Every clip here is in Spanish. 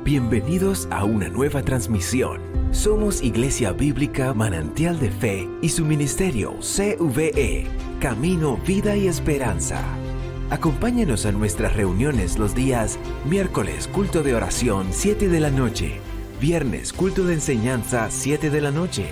Bienvenidos a una nueva transmisión. Somos Iglesia Bíblica Manantial de Fe y su ministerio CVE, Camino, Vida y Esperanza. Acompáñenos a nuestras reuniones los días miércoles, culto de oración, 7 de la noche, viernes, culto de enseñanza, 7 de la noche,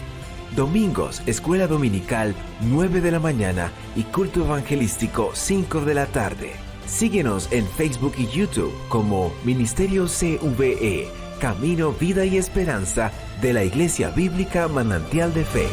domingos, escuela dominical, 9 de la mañana y culto evangelístico, 5 de la tarde. Síguenos en Facebook y YouTube como Ministerio CVE, Camino, Vida y Esperanza de la Iglesia Bíblica Manantial de Fe.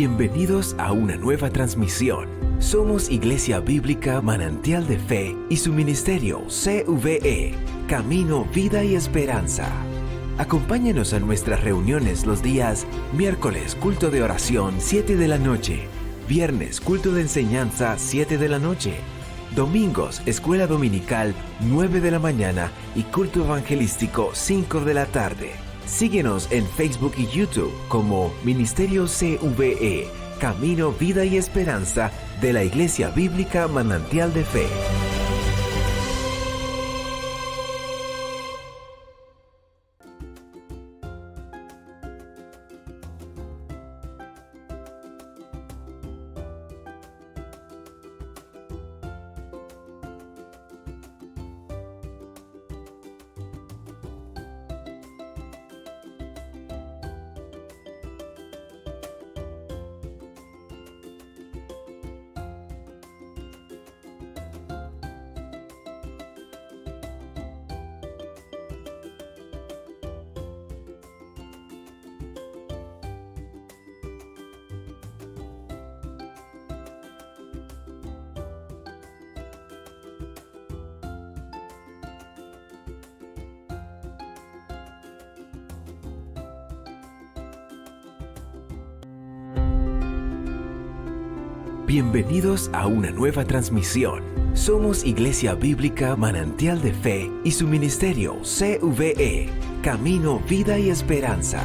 Bienvenidos a una nueva transmisión. Somos Iglesia Bíblica Manantial de Fe y su ministerio CVE, Camino, Vida y Esperanza. Acompáñenos a nuestras reuniones los días miércoles, culto de oración, 7 de la noche, viernes, culto de enseñanza, 7 de la noche, domingos, escuela dominical, 9 de la mañana y culto evangelístico, 5 de la tarde. Síguenos en Facebook y YouTube como Ministerio CVE, Camino, Vida y Esperanza de la Iglesia Bíblica Manantial de Fe. Bienvenidos a una nueva transmisión. Somos Iglesia Bíblica Manantial de Fe y su ministerio CVE, Camino, Vida y Esperanza.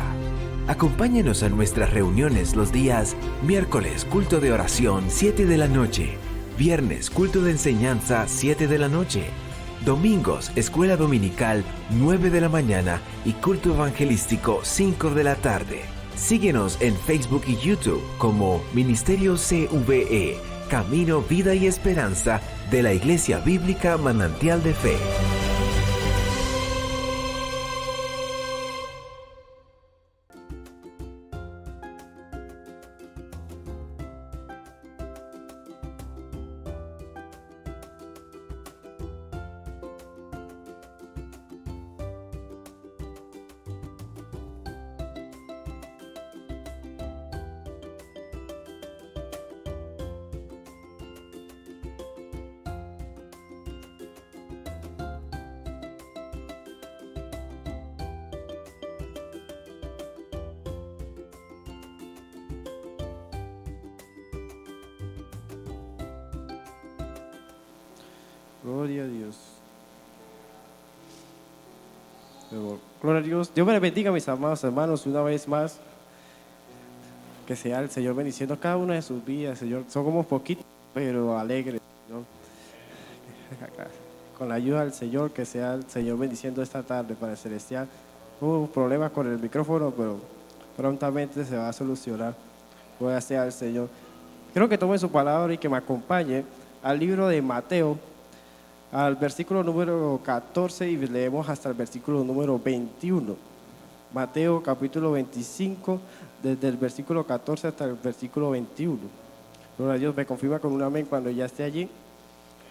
Acompáñenos a nuestras reuniones los días miércoles, culto de oración, 7 de la noche, viernes, culto de enseñanza, 7 de la noche, domingos, escuela dominical, 9 de la mañana y culto evangelístico, 5 de la tarde. Síguenos en Facebook y YouTube como Ministerio CVE, Camino, Vida y Esperanza de la Iglesia Bíblica Manantial de Fe. Gloria a Dios. Gloria a Dios. Dios me les bendiga, mis amados hermanos, una vez más. Que sea el Señor bendiciendo cada una de sus vidas, Señor. Somos poquitos, pero alegres, ¿no? Con la ayuda del Señor, que sea el Señor bendiciendo esta tarde para el celestial. Hubo problemas con el micrófono, pero prontamente se va a solucionar. Gloria sea el Señor. Quiero que tome su palabra y que me acompañe al libro de Mateo, al versículo número 14 y leemos hasta el versículo número 21. Mateo capítulo 25, desde el versículo 14 hasta el versículo 21. Gloria a Dios, me confirma con un amén cuando ya esté allí.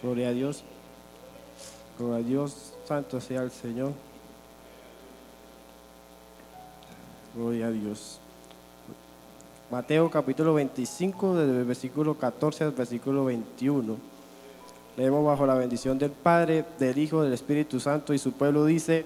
Gloria a Dios. Gloria a Dios, santo sea el Señor. Gloria a Dios. Mateo capítulo 25, desde el versículo 14 al versículo 21. Leemos bajo la bendición del Padre, del Hijo, del Espíritu Santo, y su pueblo dice: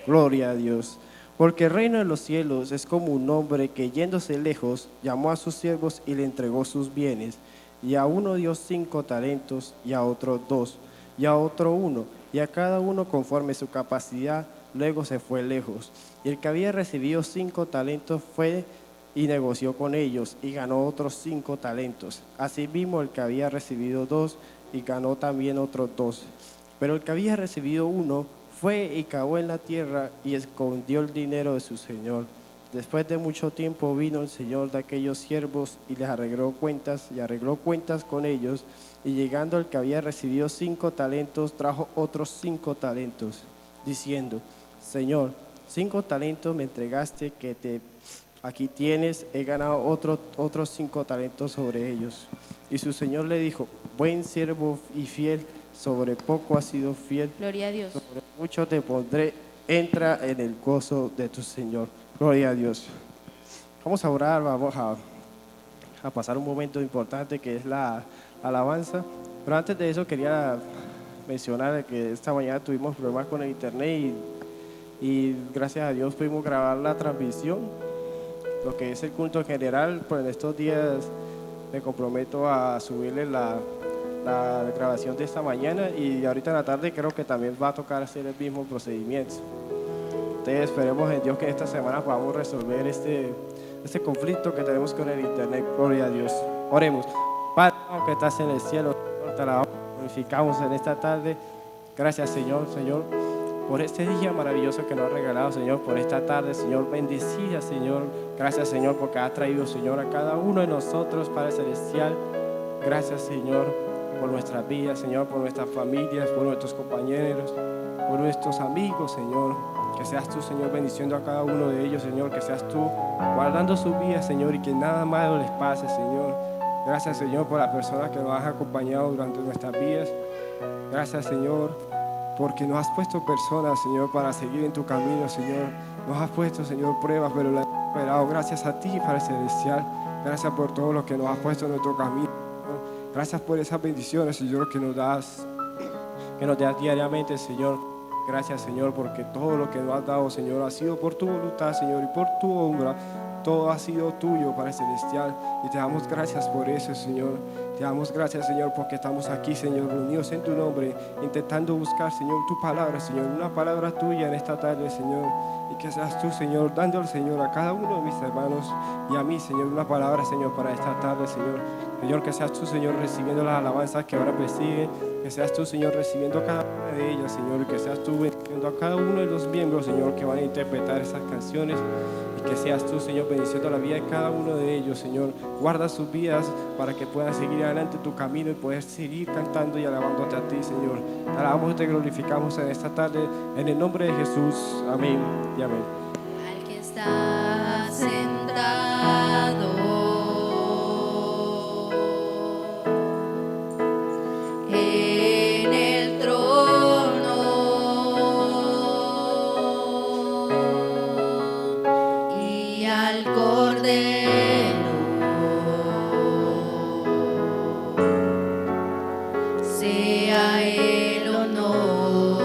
Gloria a Dios. Porque el reino de los cielos es como un hombre que, yéndose lejos, llamó a sus siervos y le entregó sus bienes. Y a uno dio 5 talentos, y a otro 2, y a otro 1, y a cada uno conforme su capacidad. Luego se fue lejos. Y el que había recibido 5 talentos fue y negoció con ellos, y ganó otros 5 talentos. Asimismo, el que había recibido 2, y ganó también otros 2. Pero el que había recibido 1 fue y cavó en la tierra y escondió el dinero de su señor. Después de mucho tiempo vino el señor de aquellos siervos y les arregló cuentas con ellos. Y llegando el que había recibido 5 talentos, trajo otros 5 talentos, diciendo: Señor, 5 talentos me entregaste, aquí tienes, he ganado otros 5 talentos sobre ellos. Y su señor le dijo: Buen siervo y fiel, sobre poco has sido fiel. Gloria a Dios. Sobre mucho te pondré, entra en el gozo de tu Señor. Gloria a Dios. Vamos a orar, vamos a pasar un momento importante que es la alabanza. Pero antes de eso quería mencionar que esta mañana tuvimos problemas con el internet y gracias a Dios pudimos grabar la transmisión, lo que es el culto en general. Pues en estos días me comprometo a subirle la grabación de esta mañana, y ahorita en la tarde creo que también va a tocar hacer el mismo procedimiento. Entonces esperemos en Dios que esta semana podamos resolver este conflicto que tenemos con el internet. Gloria a Dios. Oremos. Padre que estás en el cielo, te alabamos, glorificamos en esta tarde. Gracias, Señor, por este día maravilloso que nos has regalado, Señor, por esta tarde, Señor, bendecida, Señor. Gracias, Señor, porque has traído, Señor, a cada uno de nosotros, Padre Celestial. Gracias, Señor, por nuestras vidas, Señor, por nuestras familias, por nuestros compañeros, por nuestros amigos, Señor. Que seas tú, Señor, bendiciendo a cada uno de ellos, Señor. Que seas tú guardando sus vidas, Señor, y que nada malo les pase, Señor. Gracias, Señor, por las personas que nos has acompañado durante nuestras vidas. Gracias, Señor, porque nos has puesto personas, Señor, para seguir en tu camino, Señor. Nos has puesto, Señor, pruebas, pero las hemos superado. Gracias a ti, Padre Celestial. Gracias por todo lo que nos has puesto en nuestro camino. Gracias por esas bendiciones, Señor, que nos das diariamente, Señor. Gracias, Señor, porque todo lo que nos has dado, Señor, ha sido por tu voluntad, Señor, y por tu obra. Todo ha sido tuyo, Padre Celestial, y te damos gracias por eso, Señor. Te damos gracias, Señor, porque estamos aquí, Señor, reunidos en tu nombre, intentando buscar, Señor, tu palabra, Señor, una palabra tuya en esta tarde, Señor. Y que seas tú, Señor, dando al Señor a cada uno de mis hermanos y a mí, Señor, una palabra, Señor, para esta tarde, Señor. Señor, que seas tú, Señor, recibiendo las alabanzas que ahora persiguen. Que seas tú, Señor, recibiendo cada una de ellas, Señor. Y que seas tú bendiciendo a cada uno de los miembros, Señor, que van a interpretar esas canciones. Y que seas tú, Señor, bendiciendo la vida de cada uno de ellos, Señor. Guarda sus vidas para que puedan seguir adelante tu camino y poder seguir cantando y alabándote a ti, Señor. Te alabamos y te glorificamos en esta tarde, en el nombre de Jesús. Amén y amén. Al que está sentado en el trono y al Cordero sea el honor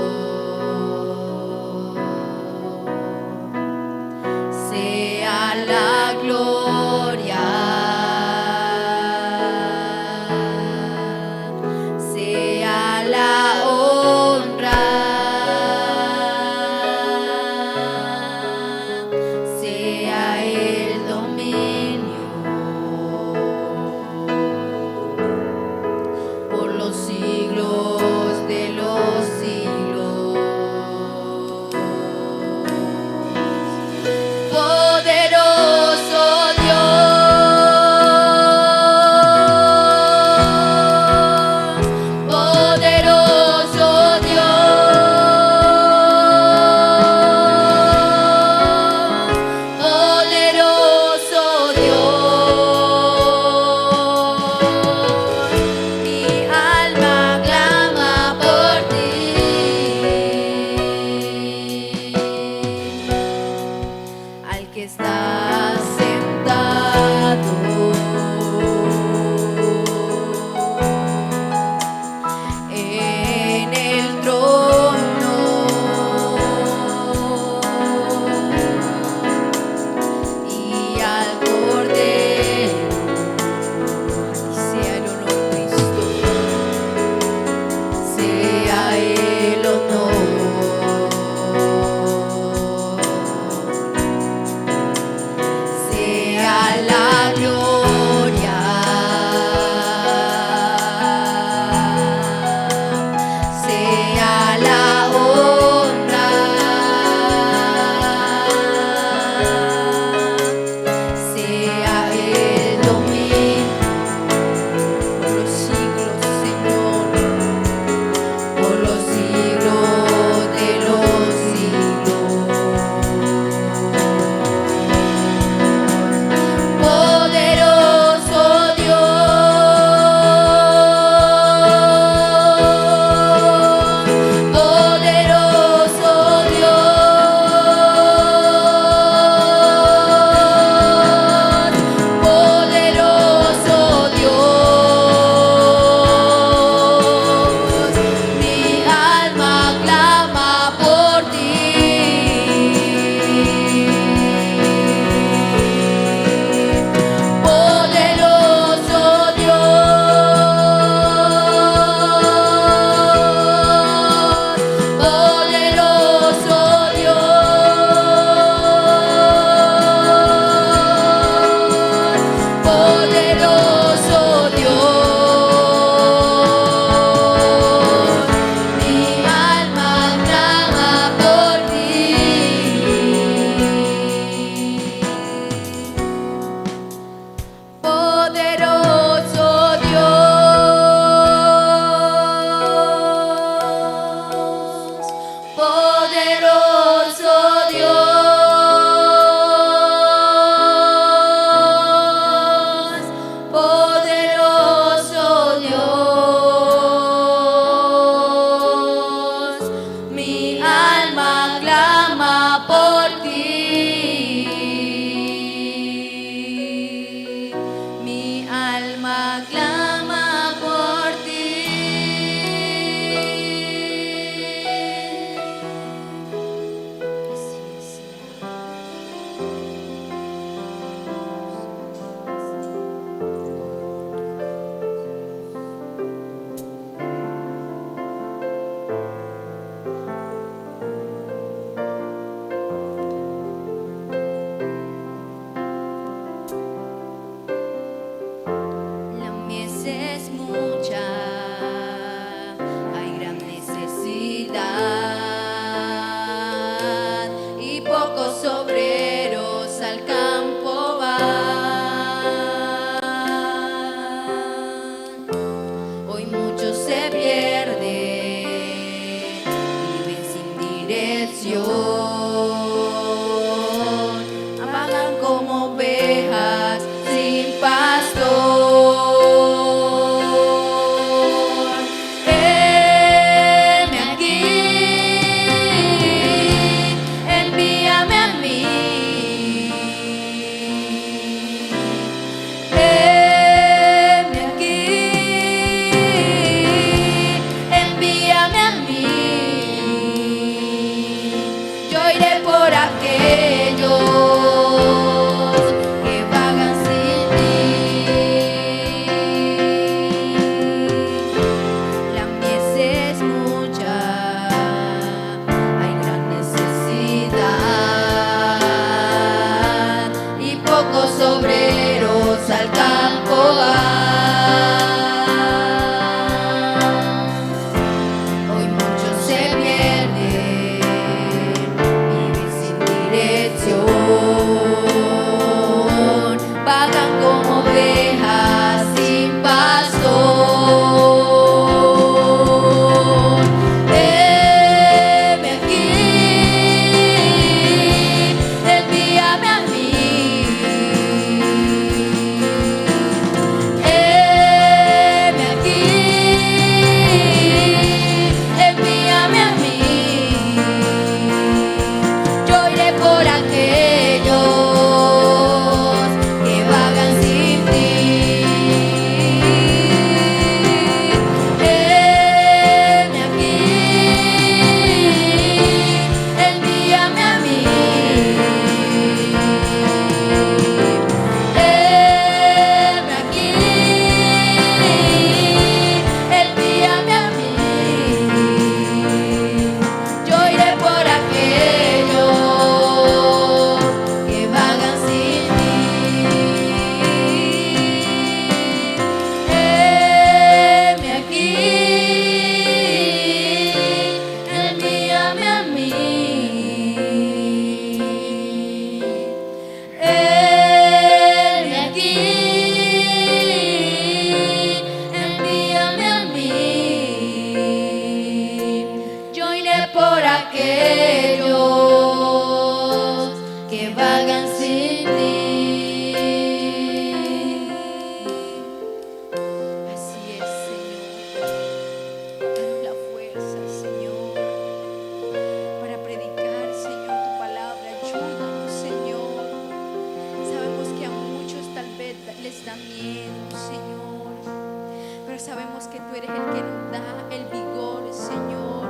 sabemos que tú eres el que nos da el vigor, Señor.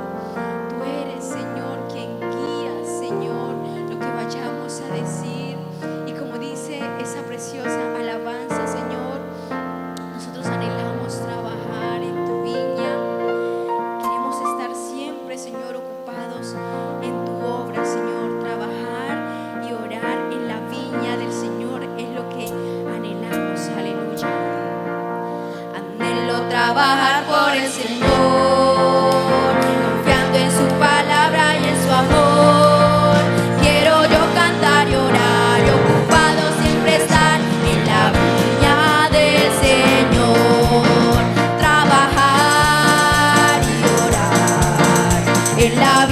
Tú eres, Señor, quien guía, Señor, lo que vayamos a decir. Y como dice esa preciosa alabanza, Señor, nosotros anhelamos trabajar en tu viña. Queremos estar siempre, Señor, ocupados en tu obra, Señor. Trabajar y orar en la viña del Señor es lo que anhelamos. Aleluya. Anhelo trabajar por el Señor, confiando en su palabra y en su amor. Quiero yo cantar y orar y ocupado siempre estar en la viña del Señor. Trabajar y orar en la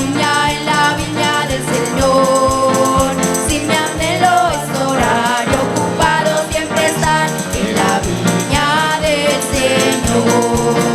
viña del Señor. Si mi anhelo es orar y ocupado siempre estar en la viña del Señor.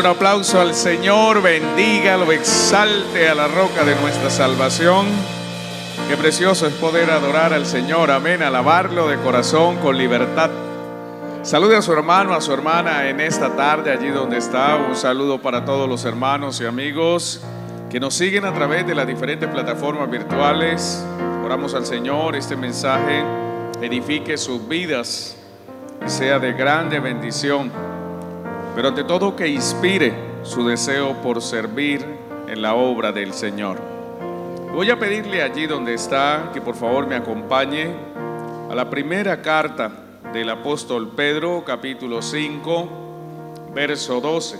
un aplauso al Señor, bendígalo, exalte a la roca de nuestra salvación. Qué precioso es poder adorar al Señor, amén, alabarlo de corazón, con libertad. Salude a su hermano, a su hermana en esta tarde, allí donde está. Un saludo para todos los hermanos y amigos que nos siguen a través de las diferentes plataformas virtuales. Oramos al Señor, este mensaje edifique sus vidas y sea de grande bendición, pero ante todo que inspire su deseo por servir en la obra del Señor. Voy a pedirle allí donde está que por favor me acompañe a la primera carta del apóstol Pedro, capítulo 5, verso 12.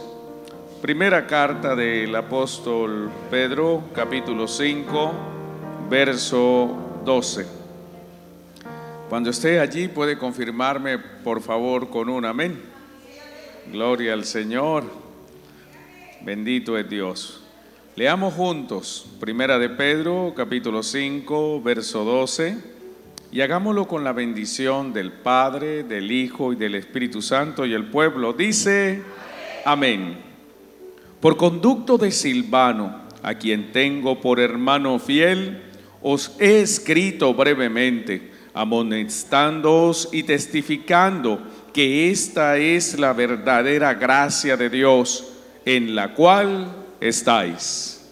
Primera carta del apóstol Pedro, capítulo 5, verso 12. Cuando esté allí puede confirmarme por favor con un amén. Gloria al Señor. Bendito es Dios. Leamos juntos Primera de Pedro, capítulo 5, verso 12. Y hagámoslo con la bendición del Padre, del Hijo y del Espíritu Santo, y el pueblo dice amén. Por conducto de Silvano, a quien tengo por hermano fiel, os he escrito brevemente, amonestándoos y testificando que esta es la verdadera gracia de Dios, en la cual estáis.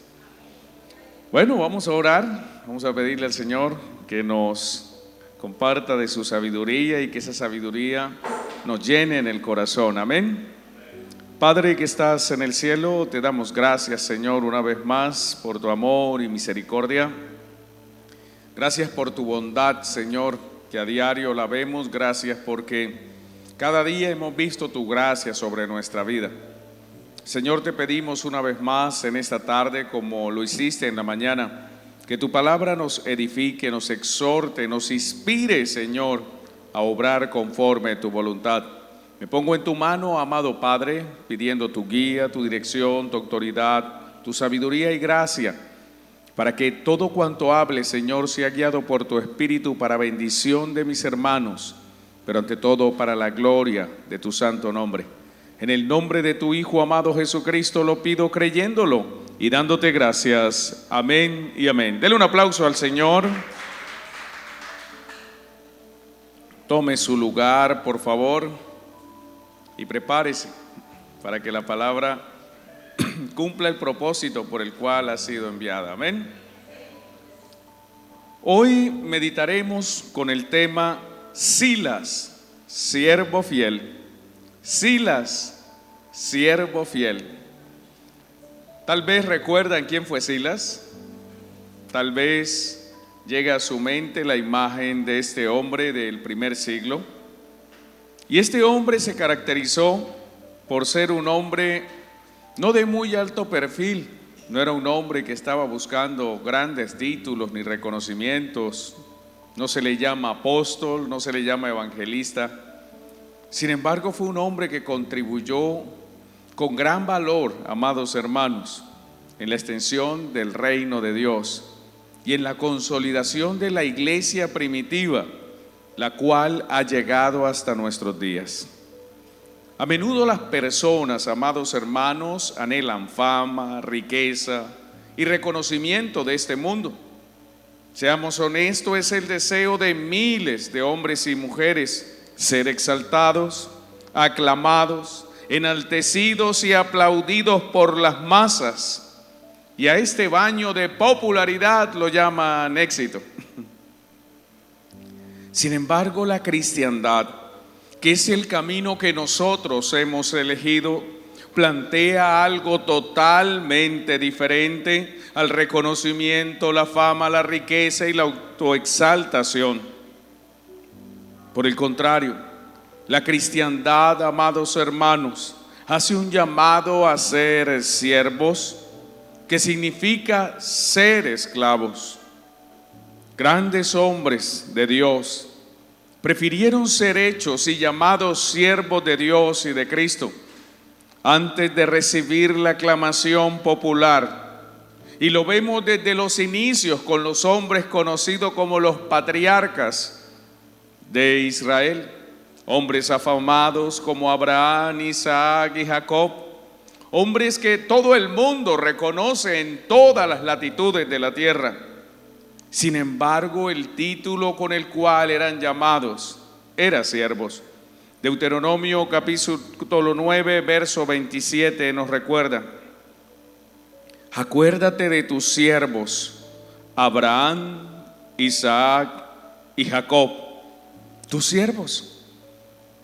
Bueno, vamos a orar, vamos a pedirle al Señor que nos comparta de su sabiduría y que esa sabiduría nos llene en el corazón. Amén. Padre que estás en el cielo, te damos gracias, Señor, una vez más por tu amor y misericordia. Gracias por tu bondad, Señor, que a diario la vemos. Gracias porque cada día hemos visto tu gracia sobre nuestra vida. Señor, te pedimos una vez más en esta tarde, como lo hiciste en la mañana, que tu palabra nos edifique, nos exhorte, nos inspire, Señor, a obrar conforme a tu voluntad. Me pongo en tu mano, amado Padre, pidiendo tu guía, tu dirección, tu autoridad, tu sabiduría y gracia, para que todo cuanto hable, Señor, sea guiado por tu Espíritu para bendición de mis hermanos, pero ante todo para la gloria de tu santo nombre. En el nombre de tu Hijo amado Jesucristo lo pido creyéndolo y dándote gracias. Amén y amén. Dele un aplauso al Señor. Tome su lugar, por favor, y prepárese para que la palabra cumpla el propósito por el cual ha sido enviada. Amén. Hoy meditaremos con el tema Silas, siervo fiel. Silas, siervo fiel. Tal vez recuerdan quién fue Silas. Tal vez llegue a su mente la imagen de este hombre del primer siglo. Y este hombre se caracterizó por ser un hombre no de muy alto perfil. No era un hombre que estaba buscando grandes títulos ni reconocimientos. No se le llama apóstol, no se le llama evangelista. Sin embargo, fue un hombre que contribuyó con gran valor, amados hermanos, en la extensión del reino de Dios y en la consolidación de la iglesia primitiva, la cual ha llegado hasta nuestros días. A menudo las personas, amados hermanos, anhelan fama, riqueza y reconocimiento de este mundo. Seamos honestos, es el deseo de miles de hombres y mujeres ser exaltados, aclamados, enaltecidos y aplaudidos por las masas. Y a este baño de popularidad lo llaman éxito. Sin embargo, la cristiandad, que es el camino que nosotros hemos elegido, plantea algo totalmente diferente al reconocimiento, la fama, la riqueza y la autoexaltación. Por el contrario, la cristiandad, amados hermanos, hace un llamado a ser siervos, que significa ser esclavos. Grandes hombres de Dios prefirieron ser hechos y llamados siervos de Dios y de Cristo antes de recibir la aclamación popular. Y lo vemos desde los inicios con los hombres conocidos como los patriarcas de Israel, hombres afamados como Abraham, Isaac y Jacob, hombres que todo el mundo reconoce en todas las latitudes de la tierra. Sin embargo, el título con el cual eran llamados era siervos. Deuteronomio capítulo 9, verso 27 nos recuerda: acuérdate de tus siervos, Abraham, Isaac y Jacob, tus siervos.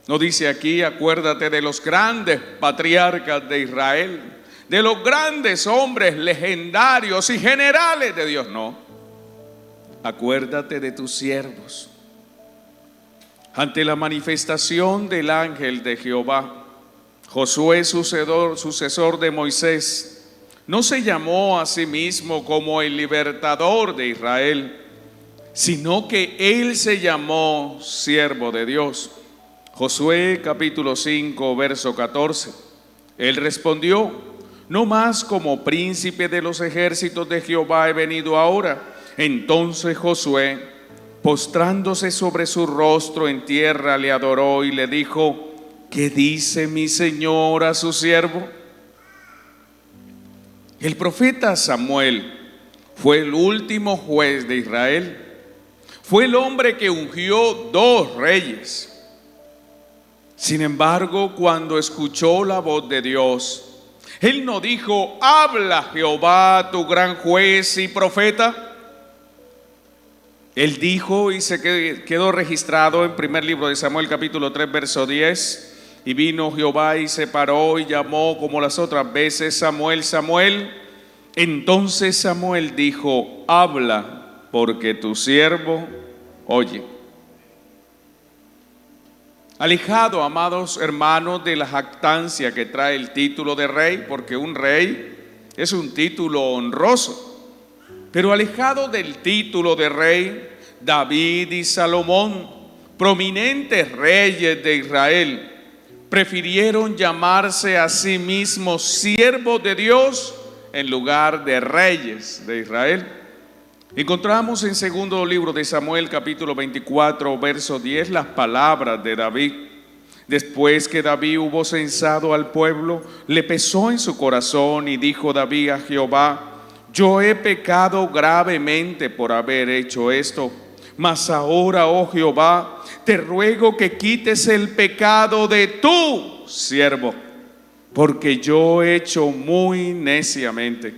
No dice aquí, acuérdate de los grandes patriarcas de Israel, de los grandes hombres legendarios y generales de Dios. No, acuérdate de tus siervos. Ante la manifestación del ángel de Jehová, Josué, sucesor de Moisés, no se llamó a sí mismo como el libertador de Israel, sino que él se llamó siervo de Dios. Josué capítulo 5, verso 14. Él respondió: no más como príncipe de los ejércitos de Jehová he venido ahora. Entonces Josué, postrándose sobre su rostro en tierra, le adoró y le dijo: ¿qué dice mi señor a su siervo? El profeta Samuel fue el último juez de Israel. Fue el hombre que ungió 2 reyes. Sin embargo, cuando escuchó la voz de Dios, él no dijo: habla Jehová, tu gran juez y profeta. Él dijo, y se quedó registrado en primer libro de Samuel capítulo 3 verso 10: y vino Jehová y se paró y llamó como las otras veces: Samuel, Samuel. Entonces Samuel dijo: habla, porque tu siervo oye. Alejado, amados hermanos, de la jactancia que trae el título de rey, porque un rey es un título honroso, pero alejado del título de rey, David y Salomón, prominentes reyes de Israel, prefirieron llamarse a sí mismos siervos de Dios en lugar de reyes de Israel. Encontramos en segundo libro de Samuel capítulo 24 verso 10 las palabras de David. Después que David hubo censado al pueblo, le pesó en su corazón y dijo David a Jehová: yo he pecado gravemente por haber hecho esto, mas ahora, oh Jehová, te ruego que quites el pecado de tu siervo, porque yo he hecho muy neciamente.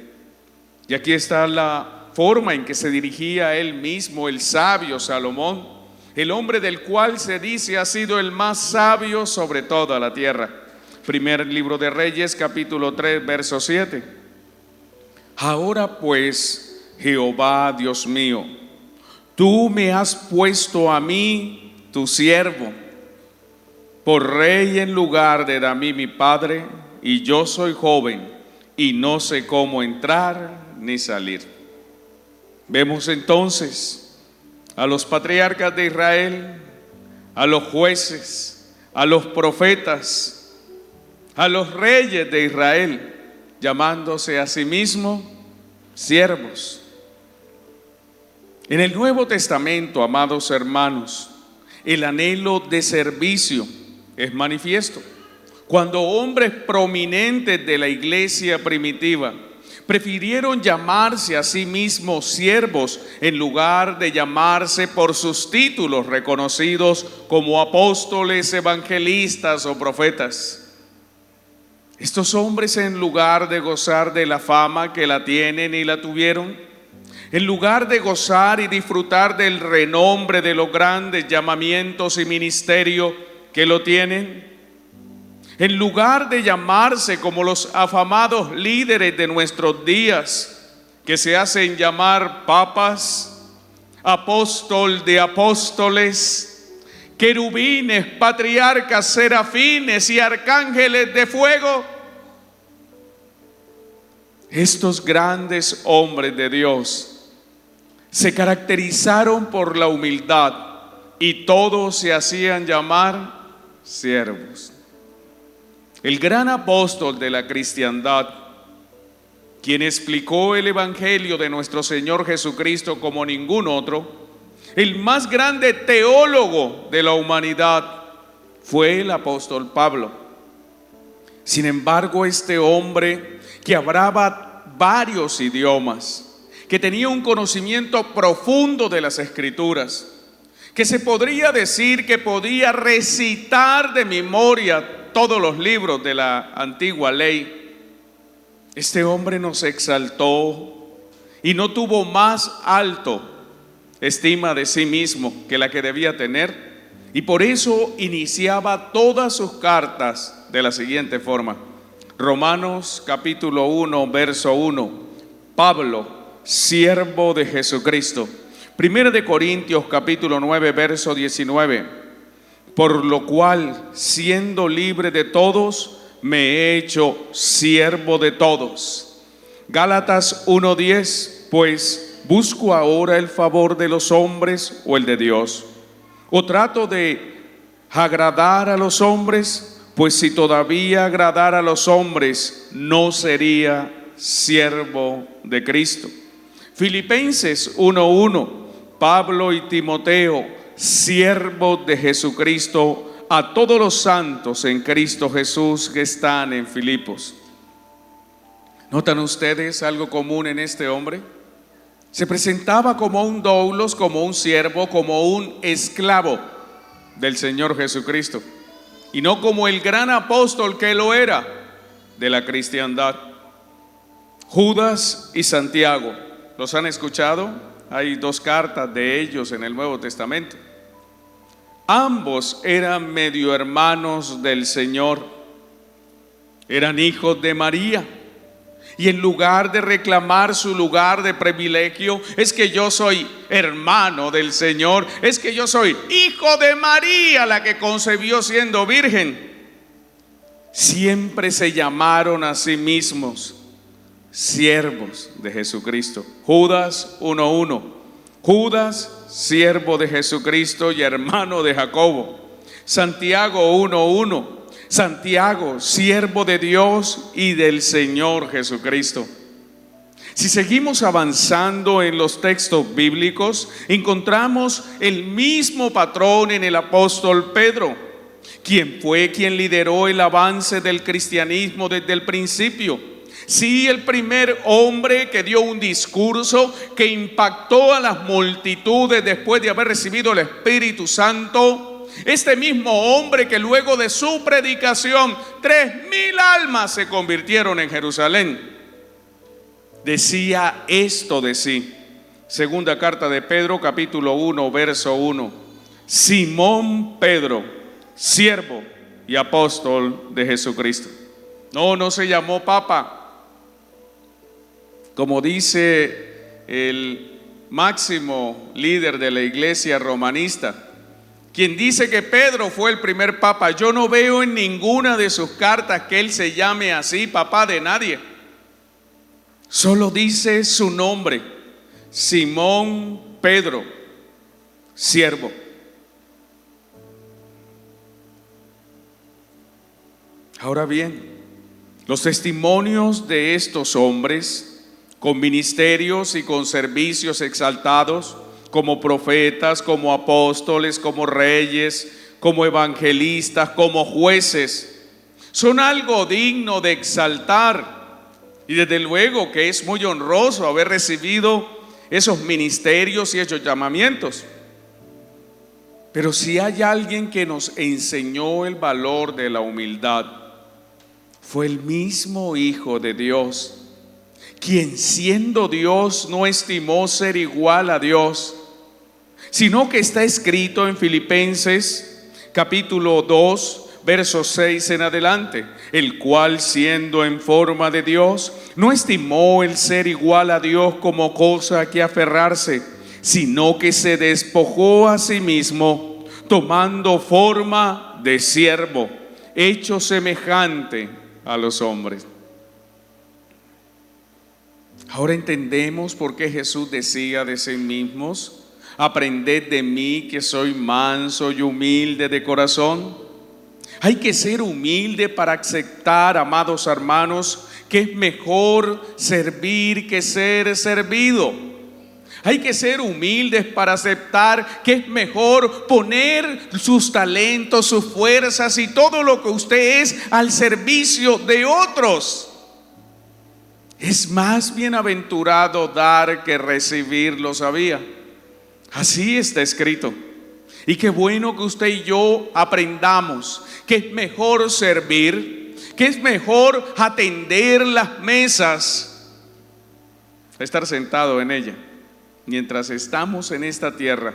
Y aquí está la forma en que se dirigía a él mismo el sabio Salomón, el hombre del cual se dice ha sido el más sabio sobre toda la tierra. Primer libro de Reyes capítulo 3 verso 7. Ahora pues, Jehová Dios mío, tú me has puesto a mí, tu siervo, por rey en lugar de David mi padre, y yo soy joven y no sé cómo entrar ni salir. Vemos entonces a los patriarcas de Israel, a los jueces, a los profetas, a los reyes de Israel, llamándose a sí mismos siervos. En el Nuevo Testamento, amados hermanos, el anhelo de servicio es manifiesto. Cuando hombres prominentes de la iglesia primitiva prefirieron llamarse a sí mismos siervos en lugar de llamarse por sus títulos reconocidos como apóstoles, evangelistas o profetas. Estos hombres, en lugar de gozar de la fama que la tienen y la tuvieron, en lugar de gozar y disfrutar del renombre de los grandes llamamientos y ministerios que lo tienen, en lugar de llamarse como los afamados líderes de nuestros días, que se hacen llamar papas, apóstol de apóstoles, querubines, patriarcas, serafines y arcángeles de fuego, estos grandes hombres de Dios se caracterizaron por la humildad y todos se hacían llamar siervos. El gran apóstol de la cristiandad, quien explicó el evangelio de nuestro Señor Jesucristo como ningún otro, el más grande teólogo de la humanidad, fue el apóstol Pablo. Sin embargo, este hombre que hablaba varios idiomas, que tenía un conocimiento profundo de las Escrituras, que se podría decir que podía recitar de memoria todos los libros de la antigua ley, este hombre nos exaltó y no tuvo más alto estima de sí mismo que la que debía tener, y por eso iniciaba todas sus cartas de la siguiente forma. Romanos capítulo 1, verso 1. Pablo, siervo de Jesucristo. Primera de Corintios capítulo 9, verso 19. Por lo cual, siendo libre de todos, me he hecho siervo de todos. Gálatas 1:10. Pues, ¿busco ahora el favor de los hombres o el de Dios? ¿O trato de agradar a los hombres? Pues si todavía agradara a los hombres, no sería siervo de Cristo. Filipenses 1:1. Pablo y Timoteo, siervos de Jesucristo, a todos los santos en Cristo Jesús que están en Filipos. ¿Notan ustedes algo común en este hombre? Se presentaba como un doulos, como un siervo, como un esclavo del Señor Jesucristo, y no como el gran apóstol que lo era de la cristiandad. Judas y Santiago, ¿los han escuchado? Hay 2 cartas de ellos en el Nuevo Testamento. Ambos eran medio hermanos del Señor, eran hijos de María. Y en lugar de reclamar su lugar de privilegio, es que yo soy hermano del Señor, es que yo soy hijo de María, la que concebió siendo virgen, siempre se llamaron a sí mismos siervos de Jesucristo. Judas 1:1. Judas, siervo de Jesucristo y hermano de Jacobo. Santiago 1:1. Santiago, siervo de Dios y del Señor Jesucristo. Si seguimos avanzando en los textos bíblicos, encontramos el mismo patrón en el apóstol Pedro, quien fue quien lideró el avance del cristianismo desde el principio. Sí, el primer hombre que dio un discurso que impactó a las multitudes después de haber recibido el Espíritu Santo. Este mismo hombre que luego de su predicación 3,000 almas se convirtieron en Jerusalén, decía esto de sí. Segunda carta de Pedro capítulo 1 verso 1. Simón Pedro, siervo y apóstol de Jesucristo. No se llamó papa, como dice el máximo líder de la iglesia romanista, quien dice que Pedro fue el primer papa. Yo no veo en ninguna de sus cartas que él se llame así, papá de nadie. Solo dice su nombre, Simón Pedro, siervo. Ahora bien, los testimonios de estos hombres, con ministerios y con servicios exaltados, como profetas, como apóstoles, como reyes, como evangelistas, como jueces, son algo digno de exaltar. Y desde luego que es muy honroso haber recibido esos ministerios y esos llamamientos. Pero si hay alguien que nos enseñó el valor de la humildad, fue el mismo Hijo de Dios, quien siendo Dios no estimó ser igual a Dios, sino que está escrito en Filipenses capítulo 2, versos 6 en adelante, el cual siendo en forma de Dios, no estimó el ser igual a Dios como cosa a que aferrarse, sino que se despojó a sí mismo, tomando forma de siervo, hecho semejante a los hombres. Ahora entendemos por qué Jesús decía de sí mismo: aprended de mí que soy manso y humilde de corazón. Hay que ser humilde para aceptar, amados hermanos, que es mejor servir que ser servido. Hay que ser humildes para aceptar que es mejor poner sus talentos, sus fuerzas y todo lo que usted es al servicio de otros. Es más bienaventurado dar que recibir, lo sabía. Así está escrito. Y qué bueno que usted y yo aprendamos que es mejor servir, que es mejor atender las mesas, estar sentado en ella. Mientras estamos en esta tierra,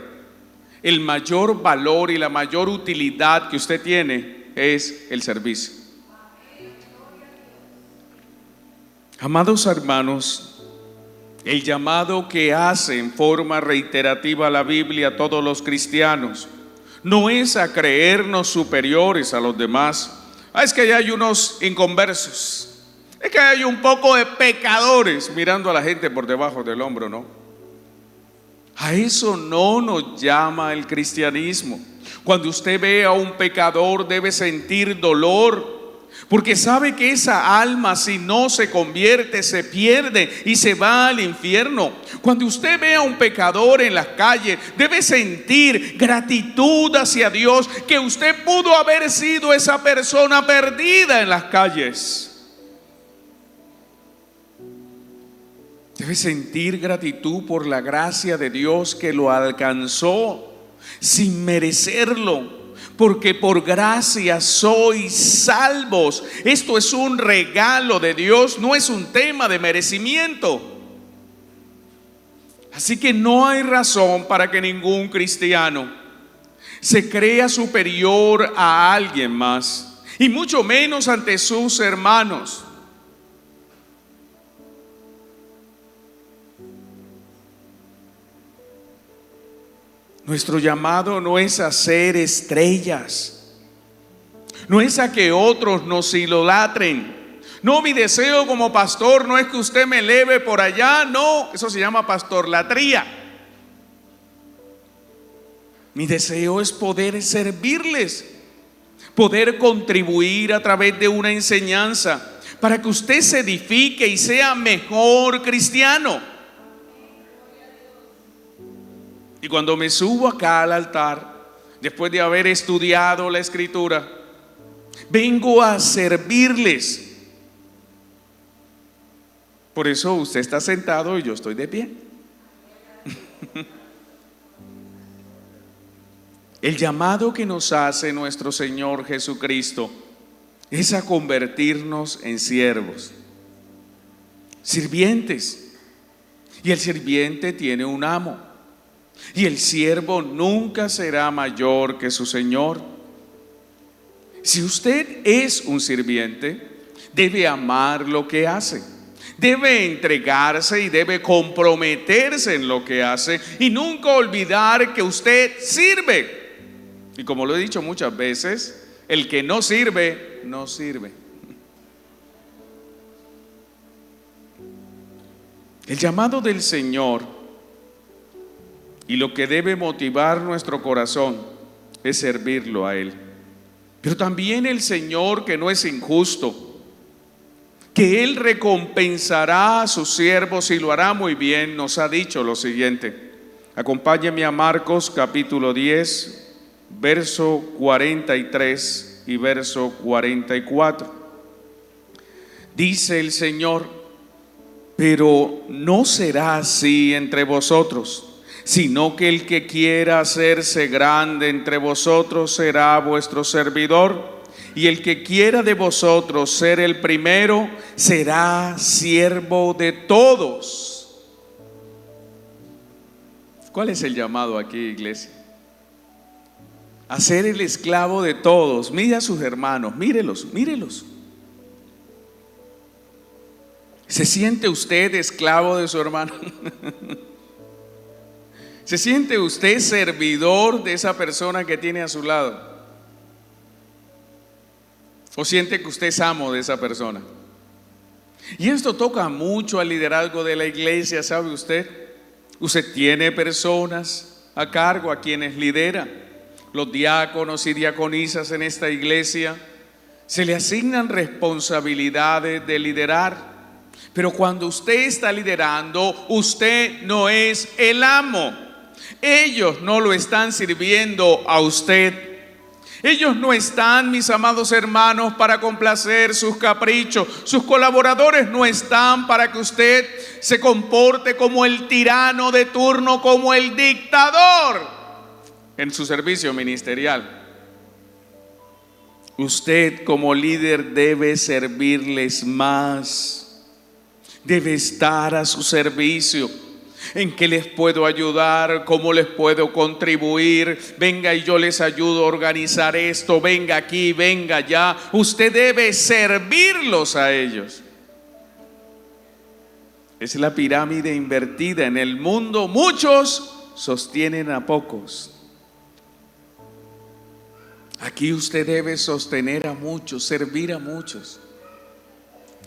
el mayor valor y la mayor utilidad que usted tiene es el servicio. Amados hermanos, el llamado que hace en forma reiterativa la Biblia a todos los cristianos no es a creernos superiores a los demás. Es que hay unos inconversos, es que hay un poco de pecadores mirando a la gente por debajo del hombro, ¿no? A eso no nos llama el cristianismo. Cuando usted ve a un pecador debe sentir dolor, porque sabe que esa alma, si no se convierte, se pierde y se va al infierno. Cuando usted ve a un pecador en las calles, debe sentir gratitud hacia Dios, que usted pudo haber sido esa persona perdida en las calles. Debe sentir gratitud por la gracia de Dios que lo alcanzó sin merecerlo, porque por gracia sois salvos. Esto es un regalo de Dios, no es un tema de merecimiento. Así que no hay razón para que ningún cristiano se crea superior a alguien más, y mucho menos ante sus hermanos. Nuestro llamado no es a ser estrellas, no es a que otros nos idolatren. No, mi deseo como pastor no es que usted me eleve por allá, no, eso se llama pastorlatría. Mi deseo es poder servirles, poder contribuir a través de una enseñanza para que usted se edifique y sea mejor cristiano. Y cuando me subo acá al altar, después de haber estudiado la Escritura, vengo a servirles. Por eso usted está sentado y yo estoy de pie. El llamado que nos hace nuestro Señor Jesucristo es a convertirnos en siervos, sirvientes. Y el sirviente tiene un amo. Y el siervo nunca será mayor que su Señor. Si usted es un sirviente, debe amar lo que hace, debe entregarse y debe comprometerse en lo que hace y nunca olvidar que usted sirve. Y como lo he dicho muchas veces, el que no sirve, no sirve. El llamado del Señor y lo que debe motivar nuestro corazón es servirlo a Él. Pero también el Señor, que no es injusto, que Él recompensará a sus siervos y lo hará muy bien, nos ha dicho lo siguiente. Acompáñenme a Marcos capítulo 10, verso 43 y verso 44. Dice el Señor: pero no será así entre vosotros, sino que el que quiera hacerse grande entre vosotros será vuestro servidor, y el que quiera de vosotros ser el primero será siervo de todos. ¿Cuál es el llamado aquí, iglesia? A ser el esclavo de todos. Mire a sus hermanos, mírelos. ¿Se siente usted esclavo de su hermano? ¿Se siente usted servidor de esa persona que tiene a su lado? ¿O siente que usted es amo de esa persona? Y esto toca mucho al liderazgo de la iglesia, ¿sabe usted? Usted tiene personas a cargo a quienes lidera. Los diáconos y diaconisas en esta iglesia se le asignan responsabilidades de liderar. Pero cuando usted está liderando, usted no es el amo. Ellos no lo están sirviendo a usted. Ellos no están, mis amados hermanos, para complacer sus caprichos. Sus colaboradores no están para que usted se comporte como el tirano de turno, como el dictador en su servicio ministerial. Usted como líder debe servirles más, debe estar a su servicio. ¿En qué les puedo ayudar? ¿Cómo les puedo contribuir? Venga y yo les ayudo a organizar esto. Venga aquí, venga allá. Usted debe servirlos a ellos. Es la pirámide invertida. En el mundo muchos sostienen a pocos. Aquí usted debe sostener a muchos, servir a muchos.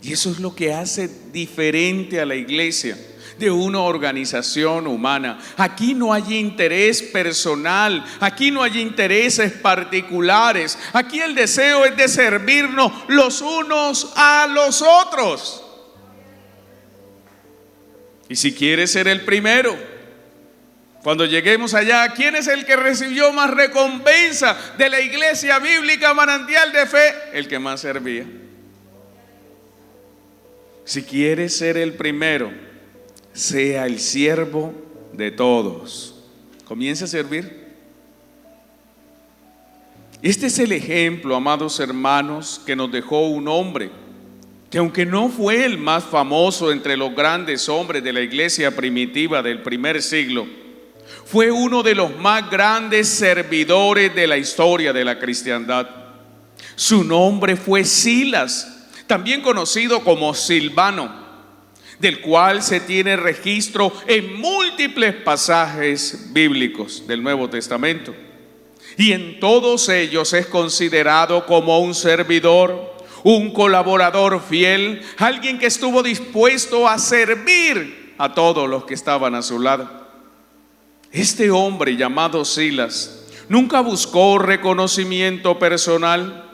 Y eso es lo que hace diferente a la iglesia de una organización humana. Aquí no hay interés personal, aquí no hay intereses particulares. Aquí el deseo es de servirnos los unos a los otros. Y si quiere ser el primero, cuando lleguemos allá, ¿quién es el que recibió más recompensa de la iglesia bíblica Manantial de Fe? El que más servía. Si quiere ser el primero, sea el siervo de todos. Comience a servir. Este es el ejemplo, amados hermanos, que nos dejó un hombre que, aunque no fue el más famoso entre los grandes hombres de la iglesia primitiva del primer siglo, fue uno de los más grandes servidores de la historia de la cristiandad. Su nombre fue Silas, también conocido como Silvano, del cual se tiene registro en múltiples pasajes bíblicos del Nuevo Testamento. Y en todos ellos es considerado como un servidor, un colaborador fiel, alguien que estuvo dispuesto a servir a todos los que estaban a su lado. Este hombre llamado Silas nunca buscó reconocimiento personal,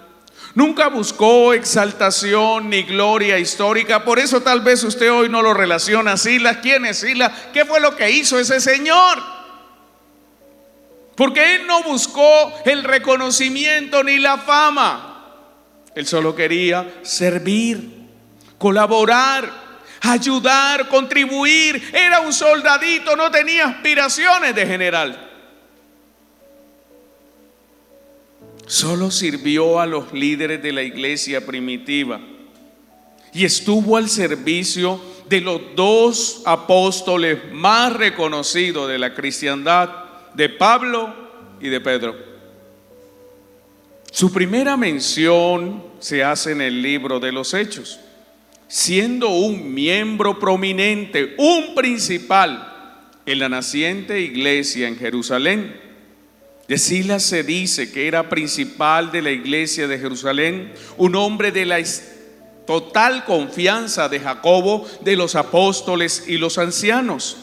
nunca buscó exaltación ni gloria histórica. Por eso tal vez usted hoy no lo relaciona a Silas. ¿Quién es Silas? ¿Qué fue lo que hizo ese señor? Porque él no buscó el reconocimiento ni la fama. Él solo quería servir, colaborar, ayudar, contribuir. Era un soldadito, no tenía aspiraciones de general. Solo sirvió a los líderes de la iglesia primitiva y estuvo al servicio de los dos apóstoles más reconocidos de la cristiandad, de Pablo y de Pedro. Su primera mención se hace en el libro de los Hechos, siendo un miembro prominente, un principal en la naciente iglesia en Jerusalén. De Silas se dice que era principal de la iglesia de Jerusalén, un hombre de la total confianza de Jacobo, de los apóstoles y los ancianos.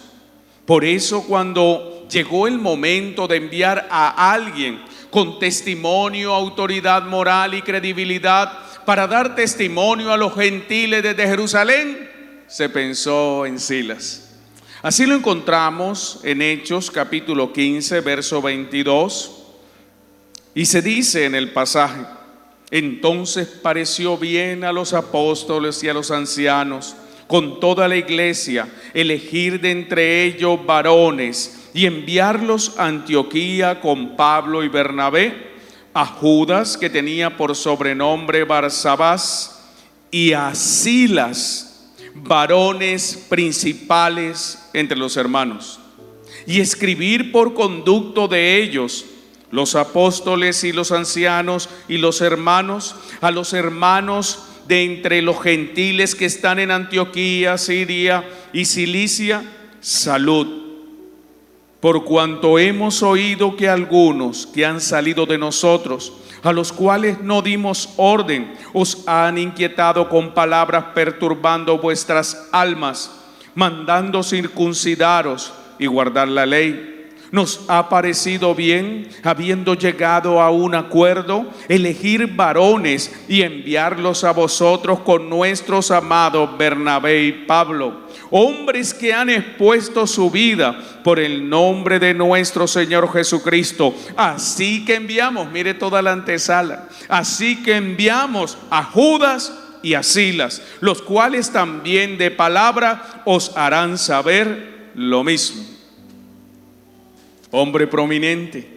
Por eso, cuando llegó el momento de enviar a alguien con testimonio, autoridad moral y credibilidad para dar testimonio a los gentiles desde Jerusalén, se pensó en Silas. Así lo encontramos en Hechos capítulo 15, verso 22. Y se dice en el pasaje: entonces pareció bien a los apóstoles y a los ancianos, con toda la iglesia, elegir de entre ellos varones y enviarlos a Antioquía con Pablo y Bernabé, a Judas, que tenía por sobrenombre Barsabás, y a Silas, varones principales entre los hermanos, y escribir por conducto de ellos, los apóstoles y los ancianos y los hermanos, a los hermanos de entre los gentiles que están en Antioquía, Siria y Cilicia, salud. Por cuanto hemos oído que algunos que han salido de nosotros, a los cuales no dimos orden, os han inquietado con palabras, perturbando vuestras almas, mandando circuncidaros y guardar la ley, nos ha parecido bien, habiendo llegado a un acuerdo, elegir varones y enviarlos a vosotros con nuestros amados Bernabé y Pablo, hombres que han expuesto su vida por el nombre de nuestro Señor Jesucristo. Así que enviamos, mire toda la antesala, así que enviamos a Judas y a Silas, los cuales también de palabra os harán saber lo mismo. Hombre prominente,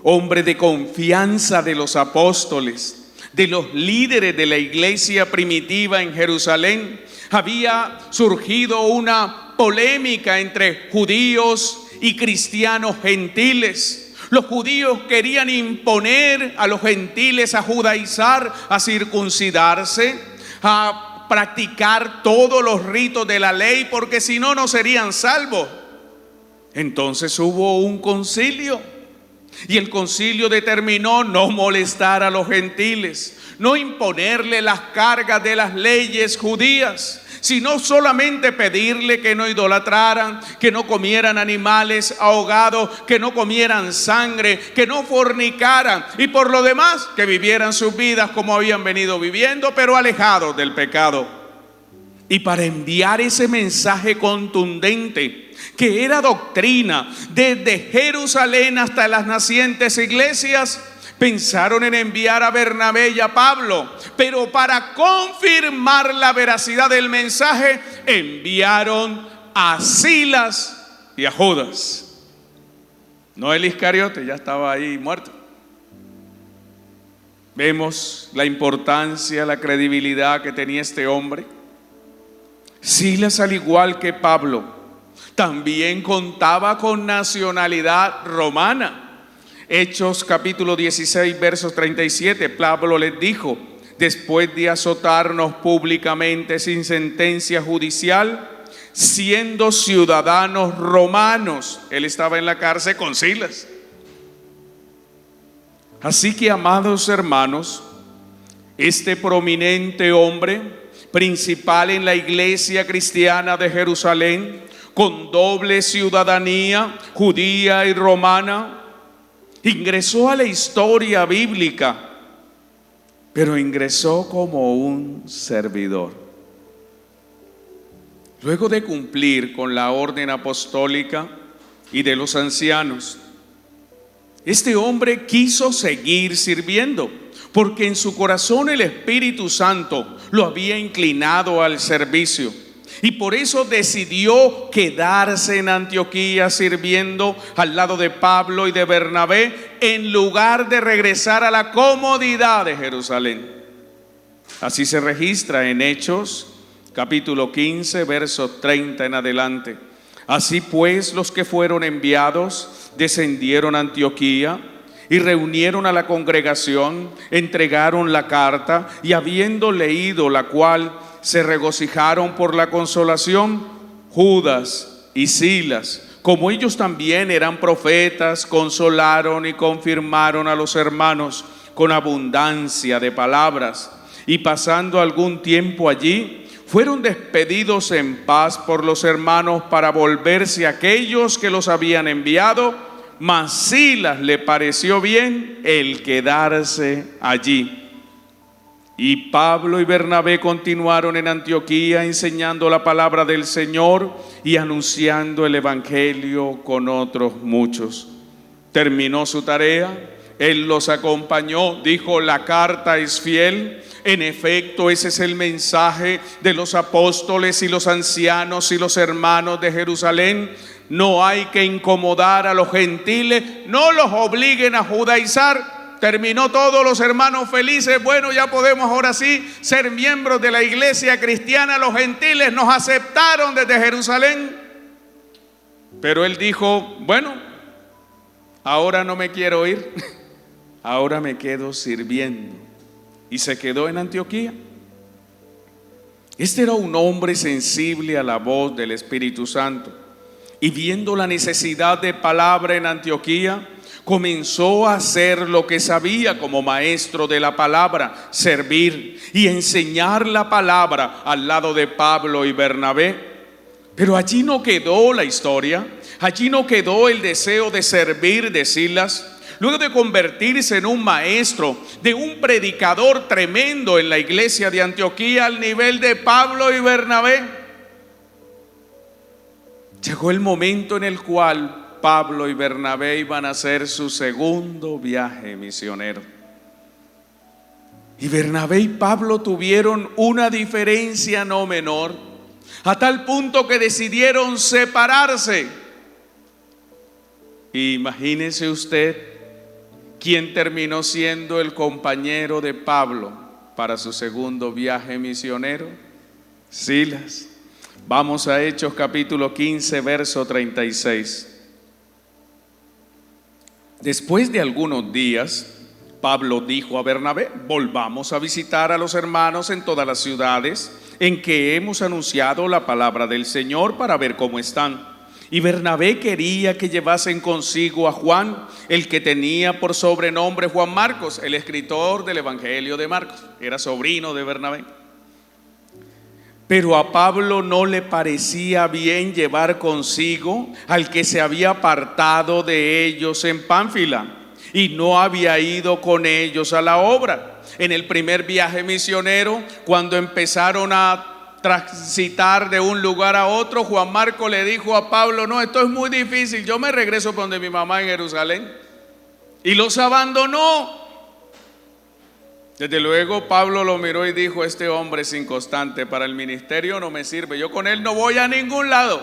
hombre de confianza de los apóstoles, de los líderes de la iglesia primitiva en Jerusalén. Había surgido una polémica entre judíos y cristianos gentiles. Los judíos querían imponer a los gentiles a judaizar, a circuncidarse, a practicar todos los ritos de la ley, porque si no, no serían salvos. Entonces hubo un concilio, y el concilio determinó no molestar a los gentiles, no imponerle las cargas de las leyes judías, sino solamente pedirle que no idolatraran, que no comieran animales ahogados, que no comieran sangre, que no fornicaran, y por lo demás que vivieran sus vidas como habían venido viviendo, pero alejados del pecado. Y para enviar ese mensaje contundente, que era doctrina desde Jerusalén hasta las nacientes iglesias, pensaron en enviar a Bernabé y a Pablo, pero para confirmar la veracidad del mensaje, enviaron a Silas y a Judas. No el Iscariote, ya estaba ahí muerto. Vemos la importancia, la credibilidad que tenía este hombre. Silas, al igual que Pablo, también contaba con nacionalidad romana. Hechos capítulo 16 versos 37, Pablo les dijo: después de azotarnos públicamente sin sentencia judicial, siendo ciudadanos romanos. Él estaba en la cárcel con Silas. Así que, amados hermanos, este prominente hombre, principal en la iglesia cristiana de Jerusalén, con doble ciudadanía judía y romana, ingresó a la historia bíblica, pero ingresó como un servidor. Luego de cumplir con la orden apostólica y de los ancianos, este hombre quiso seguir sirviendo, porque en su corazón el Espíritu Santo lo había inclinado al servicio. Y por eso decidió quedarse en Antioquía sirviendo al lado de Pablo y de Bernabé, en lugar de regresar a la comodidad de Jerusalén. Así se registra en Hechos capítulo 15 versos 30 en adelante. Así pues, los que fueron enviados descendieron a Antioquía y reunieron a la congregación, entregaron la carta, y habiendo leído la cual, se regocijaron por la consolación. Judas y Silas, como ellos también eran profetas, consolaron y confirmaron a los hermanos con abundancia de palabras. Y pasando algún tiempo allí, fueron despedidos en paz por los hermanos para volverse a aquellos que los habían enviado, mas Silas le pareció bien el quedarse allí. Y Pablo y Bernabé continuaron en Antioquía enseñando la palabra del Señor y anunciando el evangelio con otros muchos. Terminó su tarea, él los acompañó, dijo: la carta es fiel. En efecto, ese es el mensaje de los apóstoles y los ancianos y los hermanos de Jerusalén. No hay que incomodar a los gentiles, no los obliguen a judaizar. Terminó todos los hermanos felices. Bueno, ya podemos ahora sí ser miembros de la iglesia cristiana. Los gentiles nos aceptaron desde Jerusalén. Pero él dijo: bueno, ahora no me quiero ir, ahora me quedo sirviendo. Y se quedó en Antioquía. Este era un hombre sensible a la voz del Espíritu Santo, y viendo la necesidad de palabra en Antioquía, comenzó a hacer lo que sabía como maestro de la palabra: servir y enseñar la palabra al lado de Pablo y Bernabé. Pero allí no quedó la historia. Allí no quedó el deseo de servir de Silas. Luego de convertirse en un maestro, de un predicador tremendo en la iglesia de Antioquía al nivel de Pablo y Bernabé, llegó el momento en el cual Pablo y Bernabé iban a hacer su segundo viaje misionero. Y Bernabé y Pablo tuvieron una diferencia no menor, a tal punto que decidieron separarse. Imagínese usted quién terminó siendo el compañero de Pablo para su segundo viaje misionero. Silas. Vamos a Hechos capítulo 15, verso 36. Después de algunos días, Pablo dijo a Bernabé: volvamos a visitar a los hermanos en todas las ciudades en que hemos anunciado la palabra del Señor para ver cómo están. Y Bernabé quería que llevasen consigo a Juan, el que tenía por sobrenombre Juan Marcos, el escritor del Evangelio de Marcos. Era sobrino de Bernabé. Pero a Pablo no le parecía bien llevar consigo al que se había apartado de ellos en Pánfila y no había ido con ellos a la obra. En el primer viaje misionero, cuando empezaron a transitar de un lugar a otro, Juan Marcos le dijo a Pablo: no, esto es muy difícil, yo me regreso por donde mi mamá en Jerusalén. Y los abandonó. Desde luego Pablo lo miró y dijo: este hombre es inconstante, para el ministerio no me sirve, yo con él no voy a ningún lado.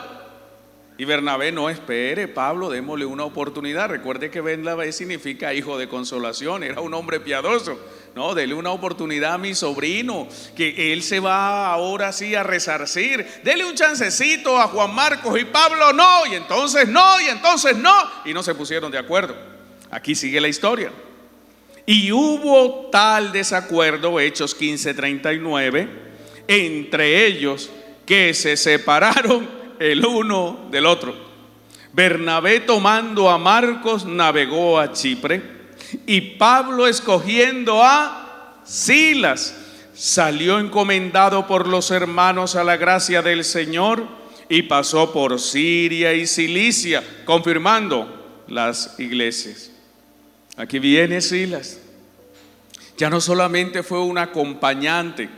Y Bernabé: no, espere Pablo, démosle una oportunidad. Recuerde que Bernabé significa hijo de consolación, era un hombre piadoso. No, dele una oportunidad a mi sobrino, que él se va ahora sí a resarcir. Dele un chancecito a Juan Marcos. Y Pablo: no, y entonces no, y entonces no. Y no se pusieron de acuerdo. Aquí sigue la historia. Y hubo tal desacuerdo, Hechos 15:39, entre ellos, que se separaron el uno del otro. Bernabé, tomando a Marcos, navegó a Chipre, y Pablo, escogiendo a Silas, salió encomendado por los hermanos a la gracia del Señor, y pasó por Siria y Cilicia, confirmando las iglesias. Aquí viene Silas. Ya no solamente fue un acompañante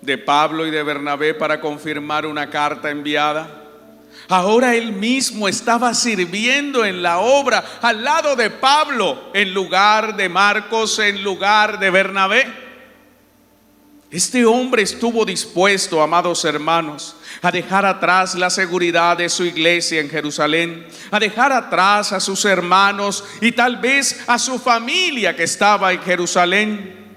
de Pablo y de Bernabé para confirmar una carta enviada, ahora él mismo estaba sirviendo en la obra al lado de Pablo, en lugar de Marcos, en lugar de Bernabé. Este hombre estuvo dispuesto, amados hermanos, a dejar atrás la seguridad de su iglesia en Jerusalén, a dejar atrás a sus hermanos y tal vez a su familia que estaba en Jerusalén.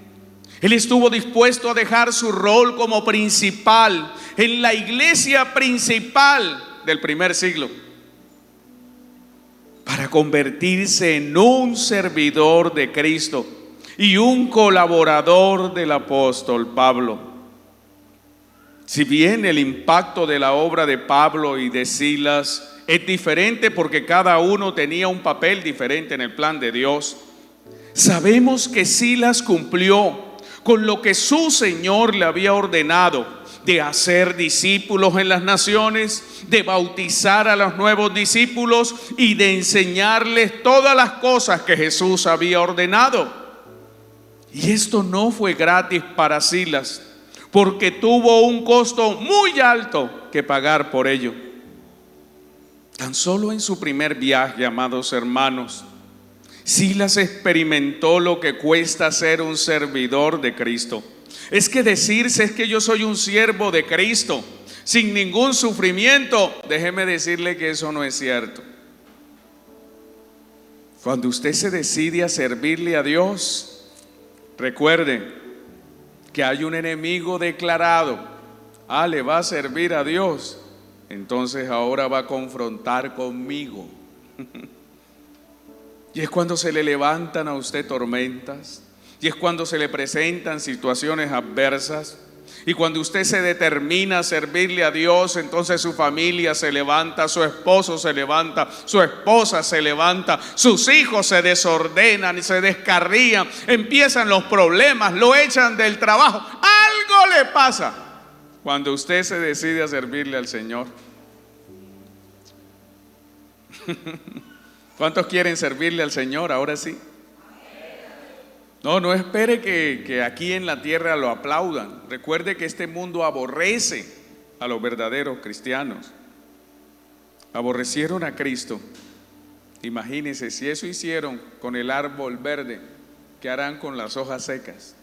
Él estuvo dispuesto a dejar su rol como principal en la iglesia principal del primer siglo para convertirse en un servidor de Cristo y un colaborador del apóstol Pablo. Si bien el impacto de la obra de Pablo y de Silas es diferente porque cada uno tenía un papel diferente en el plan de Dios, sabemos que Silas cumplió con lo que su Señor le había ordenado, de hacer discípulos en las naciones, de bautizar a los nuevos discípulos y de enseñarles todas las cosas que Jesús había ordenado. Y esto no fue gratis para Silas, porque tuvo un costo muy alto que pagar por ello. Tan solo en su primer viaje, amados hermanos, Silas experimentó lo que cuesta ser un servidor de Cristo. Es que decirse es que yo soy un siervo de Cristo sin ningún sufrimiento, déjeme decirle que eso no es cierto. Cuando usted se decide a servirle a Dios, recuerde que hay un enemigo declarado. Le va a servir a Dios, entonces ahora va a confrontar conmigo. Y es cuando se le levantan a usted tormentas, y es cuando se le presentan situaciones adversas, y cuando usted se determina a servirle a Dios, entonces su familia se levanta, su esposo se levanta, su esposa se levanta, sus hijos se desordenan y se descarrían, empiezan los problemas, lo echan del trabajo, algo le pasa cuando usted se decide a servirle al Señor. ¿Cuántos quieren servirle al Señor ahora sí? No espere que aquí en la tierra lo aplaudan. Recuerde que este mundo aborrece a los verdaderos cristianos. Aborrecieron a Cristo. Imagínense, si eso hicieron con el árbol verde, ¿qué harán con las hojas secas?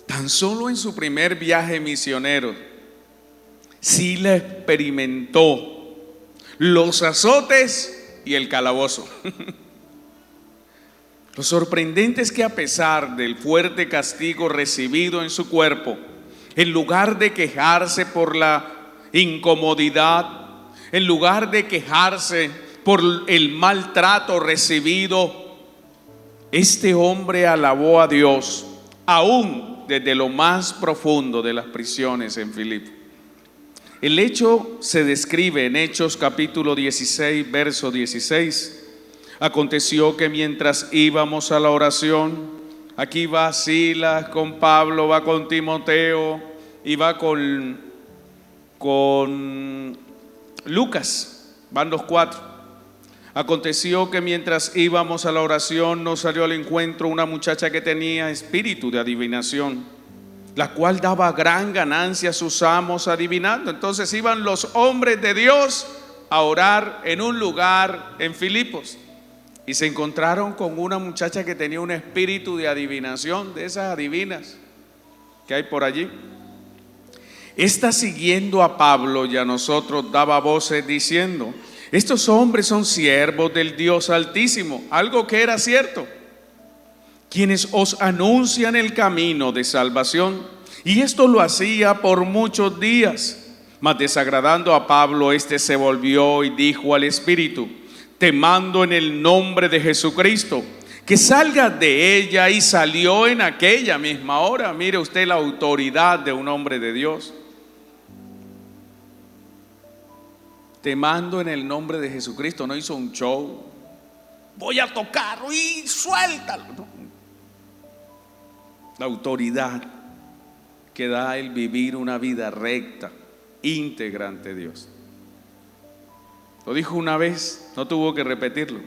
Tan solo en su primer viaje misionero, Silas experimentó los azotes y el calabozo. Lo sorprendente es que a pesar del fuerte castigo recibido en su cuerpo, en lugar de quejarse por la incomodidad, en lugar de quejarse por el maltrato recibido, este hombre alabó a Dios, aún desde lo más profundo de las prisiones en Filipo. El hecho se describe en Hechos capítulo 16, verso 16. Aconteció que mientras íbamos a la oración, aquí va Silas con Pablo, va con Timoteo y va con Lucas, van los 4. Aconteció que mientras íbamos a la oración nos salió al encuentro una muchacha que tenía espíritu de adivinación, la cual daba gran ganancia a sus amos adivinando. Entonces iban los hombres de Dios a orar en un lugar en Filipos y se encontraron con una muchacha que tenía un espíritu de adivinación, de esas adivinas que hay por allí. Esta, siguiendo a Pablo y a nosotros, daba voces diciendo: estos hombres son siervos del Dios Altísimo, algo que era cierto, quienes os anuncian el camino de salvación. Y esto lo hacía por muchos días. Mas desagradando a Pablo, este se volvió y dijo al espíritu: te mando en el nombre de Jesucristo, que salgas de ella. Y salió en aquella misma hora. Mire usted la autoridad de un hombre de Dios. Te mando en el nombre de Jesucristo. No hizo un show, voy a tocarlo y suéltalo. No. La autoridad que da el vivir una vida recta, íntegra ante Dios. Lo dijo una vez, no tuvo que repetirlo.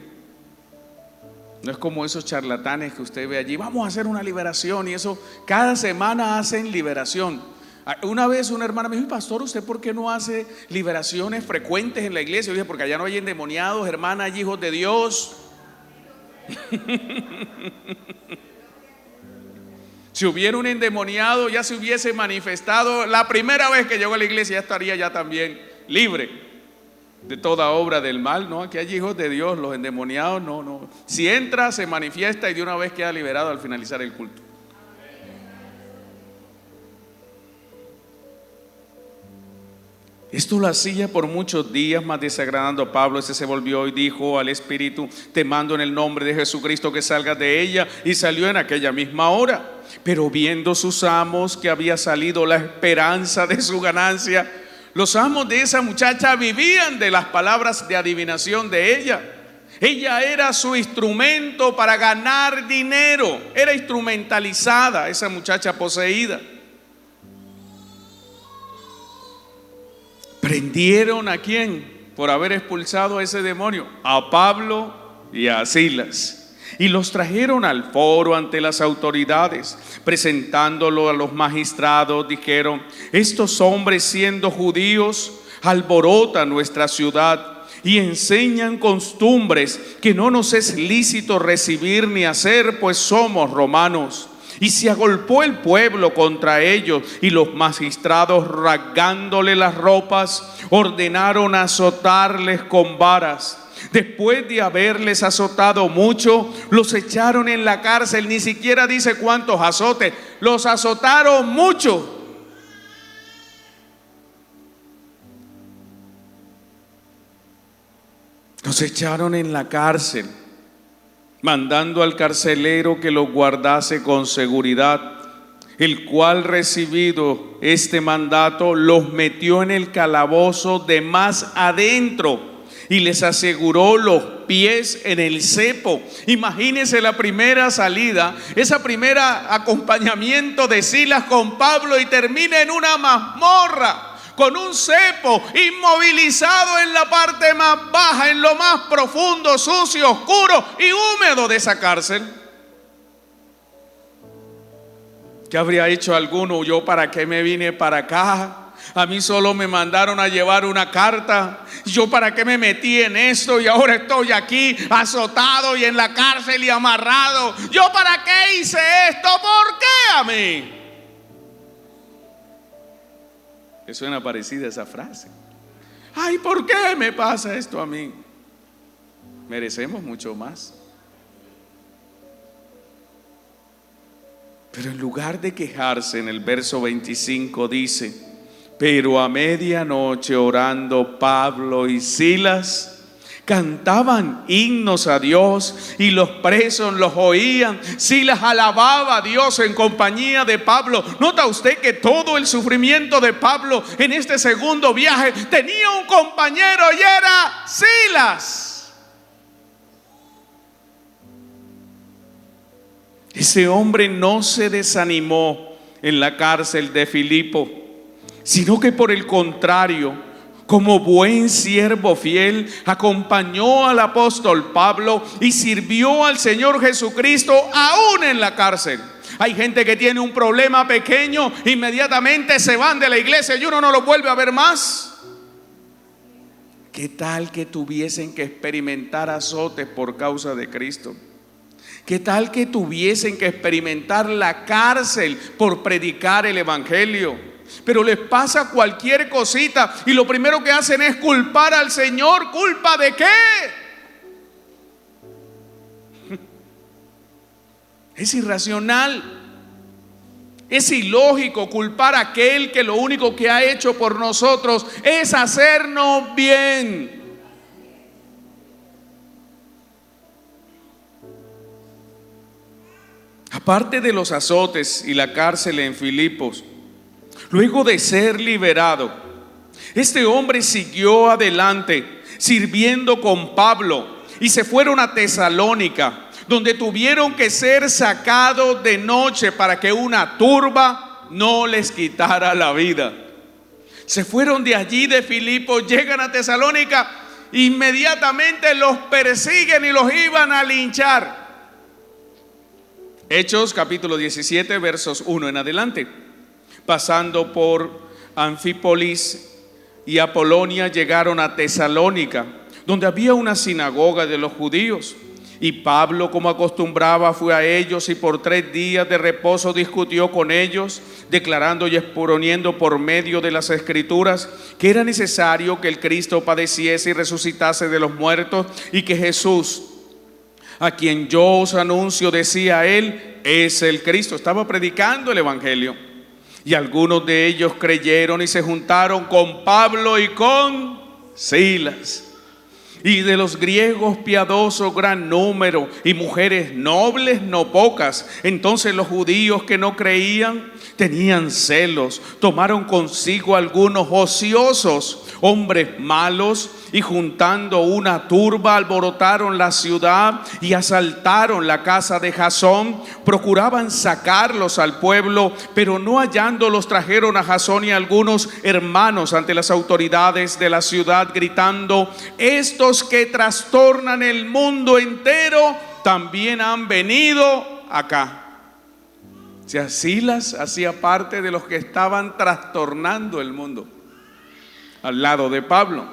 No es como esos charlatanes que usted ve allí: vamos a hacer una liberación, y eso cada semana hacen liberación. Una vez una hermana me dijo: pastor, ¿usted por qué no hace liberaciones frecuentes en la iglesia? Yo dije: porque allá no hay endemoniados, hermana, hay hijos de Dios. Si hubiera un endemoniado, ya se hubiese manifestado la primera vez que llegó a la iglesia, ya estaría ya también libre de toda obra del mal. No, aquí hay hijos de Dios, los endemoniados no. Si entra, se manifiesta y de una vez queda liberado al finalizar el culto. Esto lo hacía por muchos días, mas desagradando a Pablo, ese se volvió y dijo al espíritu: te mando en el nombre de Jesucristo que salgas de ella. Y salió en aquella misma hora. Pero viendo sus amos que había salido la esperanza de su ganancia, los amos de esa muchacha vivían de las palabras de adivinación de ella. Ella era su instrumento para ganar dinero. Era instrumentalizada esa muchacha poseída. ¿Prendieron a quién por haber expulsado a ese demonio? A Pablo y a Silas. Y los trajeron al foro ante las autoridades. Presentándolo a los magistrados, dijeron: estos hombres, siendo judíos, alborotan nuestra ciudad y enseñan costumbres que no nos es lícito recibir ni hacer, pues somos romanos. Y se agolpó el pueblo contra ellos, y los magistrados, rasgándole las ropas, ordenaron azotarles con varas. Después de haberles azotado mucho, los echaron en la cárcel. Ni siquiera dice cuántos azotes, los azotaron mucho. Los echaron en la cárcel, mandando al carcelero que los guardase con seguridad, el cual, recibido este mandato, los metió en el calabozo de más adentro y les aseguró los pies en el cepo. Imagínense la primera salida, esa primera acompañamiento de Silas con Pablo, y termina en una mazmorra con un cepo, inmovilizado en la parte más baja, en lo más profundo, sucio, oscuro y húmedo de esa cárcel. ¿Qué habría hecho alguno? ¿Yo para qué me vine para acá? A mí solo me mandaron a llevar una carta. ¿Yo para qué me metí en esto? Y ahora estoy aquí azotado y en la cárcel y amarrado. ¿Yo para qué hice esto? ¿Por qué a mí? ¿Te suena parecida esa frase? Ay, ¿por qué me pasa esto a mí? Merecemos mucho más. Pero en lugar de quejarse, en el verso 25 dice: pero a medianoche, orando, Pablo y Silas cantaban himnos a Dios y los presos los oían. Silas alababa a Dios en compañía de Pablo. ¿Nota usted que todo el sufrimiento de Pablo en este segundo viaje tenía un compañero y era Silas? Ese hombre no se desanimó en la cárcel de Filipo, sino que por el contrario, como buen siervo fiel, acompañó al apóstol Pablo y sirvió al Señor Jesucristo aún en la cárcel. Hay gente que tiene un problema pequeño, inmediatamente se van de la iglesia y uno no los vuelve a ver más. ¿Qué tal que tuviesen que experimentar azotes por causa de Cristo? ¿Qué tal que tuviesen que experimentar la cárcel por predicar el evangelio? Pero les pasa cualquier cosita y lo primero que hacen es culpar al Señor. ¿Culpa de qué? Es irracional, es ilógico culpar a aquel que lo único que ha hecho por nosotros es hacernos bien. Aparte de los azotes y la cárcel en Filipos, luego de ser liberado, este hombre siguió adelante sirviendo con Pablo y se fueron a Tesalónica, donde tuvieron que ser sacados de noche para que una turba no les quitara la vida. Se fueron de allí de Filipos, llegan a Tesalónica, inmediatamente los persiguen y los iban a linchar. Hechos capítulo 17 versos 1 en adelante. Pasando por Anfípolis y Apolonia, llegaron a Tesalónica, donde había una sinagoga de los judíos. Y Pablo, como acostumbraba, fue a ellos y por 3 días de reposo discutió con ellos, declarando y exponiendo por medio de las Escrituras que era necesario que el Cristo padeciese y resucitase de los muertos, y que Jesús, a quien yo os anuncio, decía él, es el Cristo. Estaba predicando el evangelio. Y algunos de ellos creyeron y se juntaron con Pablo y con Silas. Y de los griegos piadosos gran número, y mujeres nobles no pocas. Entonces los judíos que no creían tenían celos, tomaron consigo algunos ociosos, hombres malos, y juntando una turba alborotaron la ciudad y asaltaron la casa de Jasón. Procuraban sacarlos al pueblo, pero no hallándolos trajeron a Jasón y a algunos hermanos ante las autoridades de la ciudad, gritando: estos que trastornan el mundo entero también han venido acá. O sea, Silas hacía parte de los que estaban trastornando el mundo al lado de Pablo,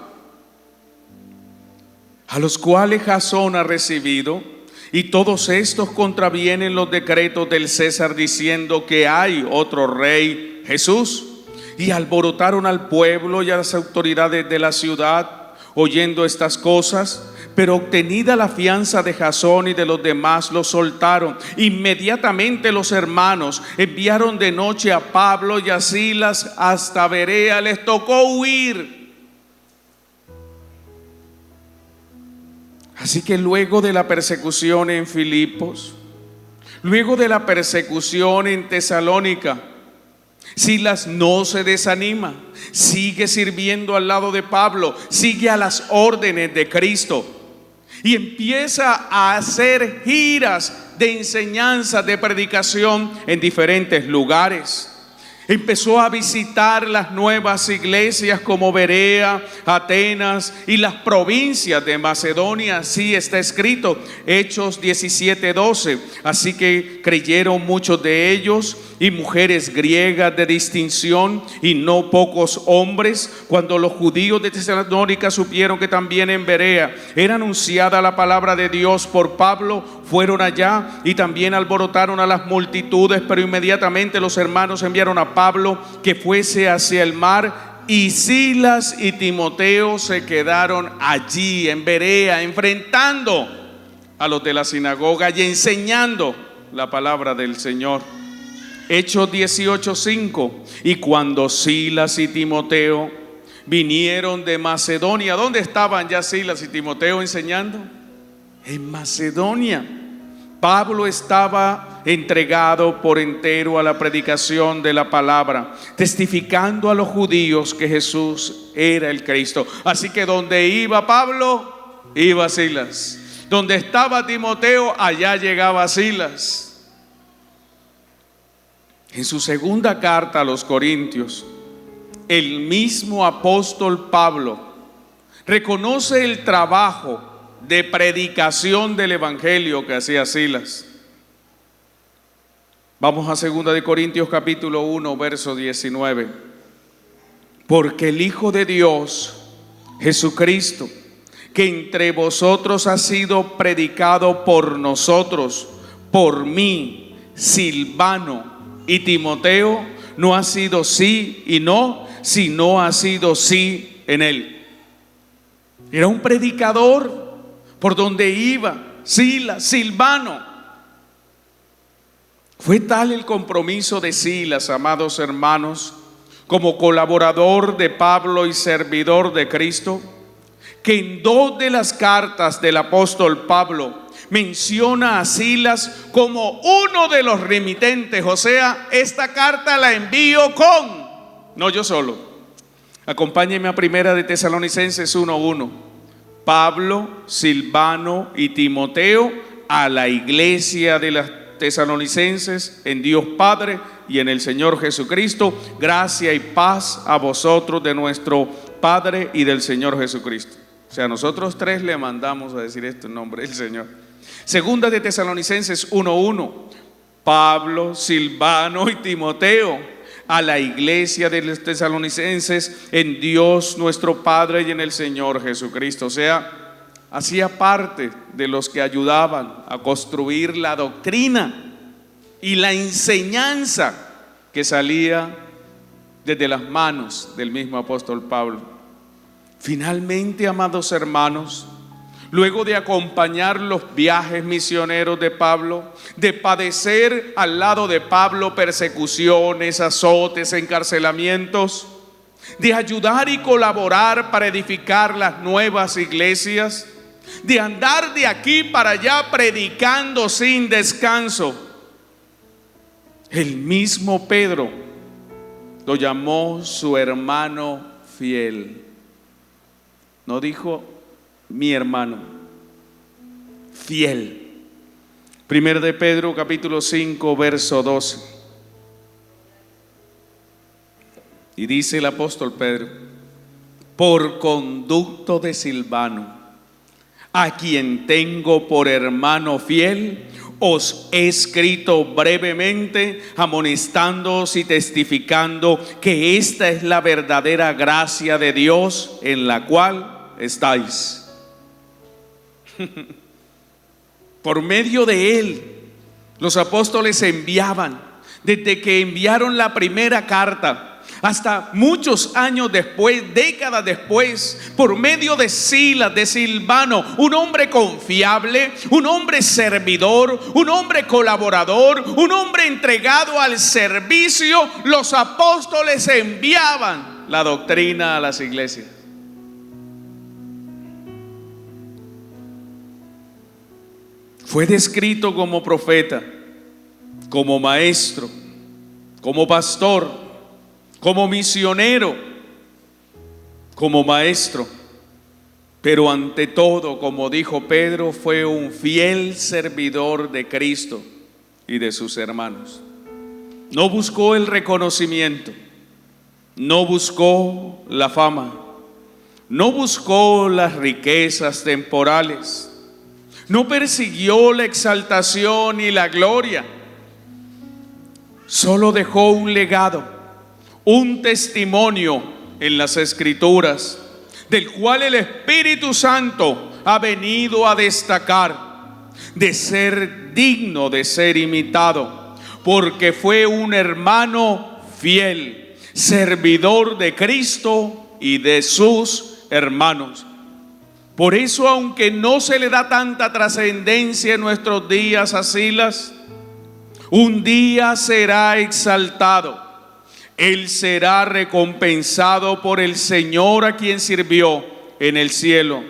a los cuales Jasón ha recibido, y todos estos contravienen los decretos del César, diciendo que hay otro rey, Jesús. Y alborotaron al pueblo y a las autoridades de la ciudad, oyendo estas cosas. Pero obtenida la fianza de Jasón y de los demás, los soltaron. Inmediatamente los hermanos enviaron de noche a Pablo y a Silas hasta Berea. Les tocó huir. Así que luego de la persecución en Filipos, luego de la persecución en Tesalónica, Silas no se desanima, sigue sirviendo al lado de Pablo, sigue a las órdenes de Cristo y empieza a hacer giras de enseñanza, de predicación en diferentes lugares. Empezó a visitar las nuevas iglesias como Berea, Atenas y las provincias de Macedonia. Así está escrito, Hechos 17:12. Así que creyeron muchos de ellos y mujeres griegas de distinción y no pocos hombres. Cuando los judíos de Tesalónica supieron que también en Berea era anunciada la palabra de Dios por Pablo, fueron allá y también alborotaron a las multitudes. Pero inmediatamente los hermanos enviaron a Pablo que fuese hacia el mar, y Silas y Timoteo se quedaron allí en Berea, enfrentando a los de la sinagoga y enseñando la palabra del Señor. Hechos 18:5. Y cuando Silas y Timoteo vinieron de Macedonia, ¿dónde estaban ya Silas y Timoteo enseñando? En Macedonia. Pablo estaba entregado por entero a la predicación de la palabra, testificando a los judíos que Jesús era el Cristo. Así que donde iba Pablo, iba Silas. Donde estaba Timoteo, allá llegaba Silas. En su segunda carta a los Corintios, el mismo apóstol Pablo reconoce el trabajo de predicación del evangelio que hacía Silas. Vamos a 2 de Corintios capítulo 1, verso 19. Porque el Hijo de Dios, Jesucristo, que entre vosotros ha sido predicado por nosotros, por mí, Silvano y Timoteo, no ha sido sí y no, sino ha sido sí en él. Era un predicador por donde iba, Silas, Silvano. Fue tal el compromiso de Silas, amados hermanos, como colaborador de Pablo y servidor de Cristo, que en 2 de las cartas del apóstol Pablo menciona a Silas como uno de los remitentes. O sea, esta carta la envío no yo solo. Acompáñenme a 1 de Tesalonicenses 1:1. Pablo, Silvano y Timoteo a la iglesia de las tesalonicenses en Dios Padre y en el Señor Jesucristo, gracia y paz a vosotros de nuestro Padre y del Señor Jesucristo. O sea, nosotros tres le mandamos a decir esto en nombre del Señor. Segunda de Tesalonicenses 1:1. Pablo, Silvano y Timoteo a la iglesia de los tesalonicenses en Dios nuestro Padre y en el Señor Jesucristo. O sea, hacía parte de los que ayudaban a construir la doctrina y la enseñanza que salía desde las manos del mismo apóstol Pablo. Finalmente, amados hermanos, luego de acompañar los viajes misioneros de Pablo, de padecer al lado de Pablo persecuciones, azotes, encarcelamientos, de ayudar y colaborar para edificar las nuevas iglesias, de andar de aquí para allá predicando sin descanso, el mismo Pedro lo llamó su hermano fiel. No dijo mi hermano, fiel. 1 de Pedro capítulo 5 verso 12. Y dice el apóstol Pedro: por conducto de Silvano, a quien tengo por hermano fiel, os he escrito brevemente, amonestándoos y testificando que esta es la verdadera gracia de Dios en la cual estáis. Por medio de él, los apóstoles enviaban, desde que enviaron la primera carta hasta muchos años después, décadas después, por medio de Silas, de Silvano, un hombre confiable, un hombre servidor, un hombre colaborador, un hombre entregado al servicio, los apóstoles enviaban la doctrina a las iglesias. Fue descrito como profeta, como maestro, como pastor, como misionero, como maestro, pero ante todo, como dijo Pedro, fue un fiel servidor de Cristo y de sus hermanos. No buscó el reconocimiento, no buscó la fama, no buscó las riquezas temporales, no persiguió la exaltación y la gloria. Solo dejó un legado, un testimonio en las Escrituras, del cual el Espíritu Santo ha venido a destacar, de ser digno de ser imitado, porque fue un hermano fiel, servidor de Cristo y de sus hermanos. Por eso, aunque no se le da tanta trascendencia en nuestros días a Silas, un día será exaltado. Él será recompensado por el Señor a quien sirvió en el cielo.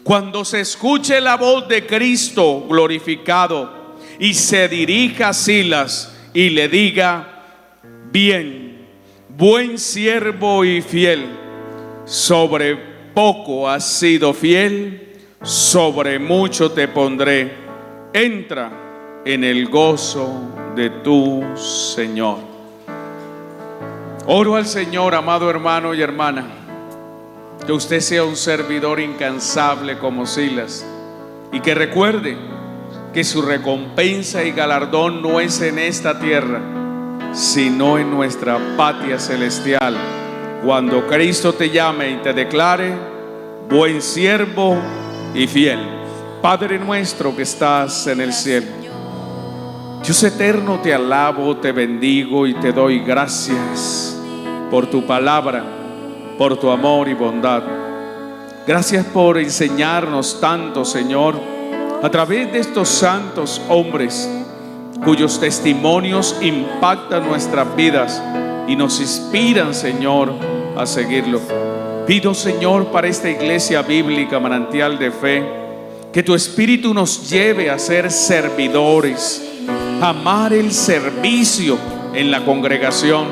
Cuando se escuche la voz de Cristo glorificado y se dirija a Silas y le diga: bien, buen siervo y fiel, sobre poco has sido fiel, sobre mucho te pondré, entra en el gozo de tu Señor. Oro al Señor, amado hermano y hermana, que usted sea un servidor incansable como Silas, y que recuerde que su recompensa y galardón no es en esta tierra, sino en nuestra patria celestial, cuando Cristo te llame y te declare: buen siervo y fiel. Padre nuestro que estás en el cielo, Dios eterno, te alabo, te bendigo y te doy gracias por tu palabra, por tu amor y bondad. Gracias por enseñarnos tanto, Señor, a través de estos santos hombres cuyos testimonios impactan nuestras vidas y nos inspiran, Señor, a seguirlo. Pido, Señor, para esta iglesia bíblica Manantial de Fe, que tu Espíritu nos lleve a ser servidores, a amar el servicio en la congregación,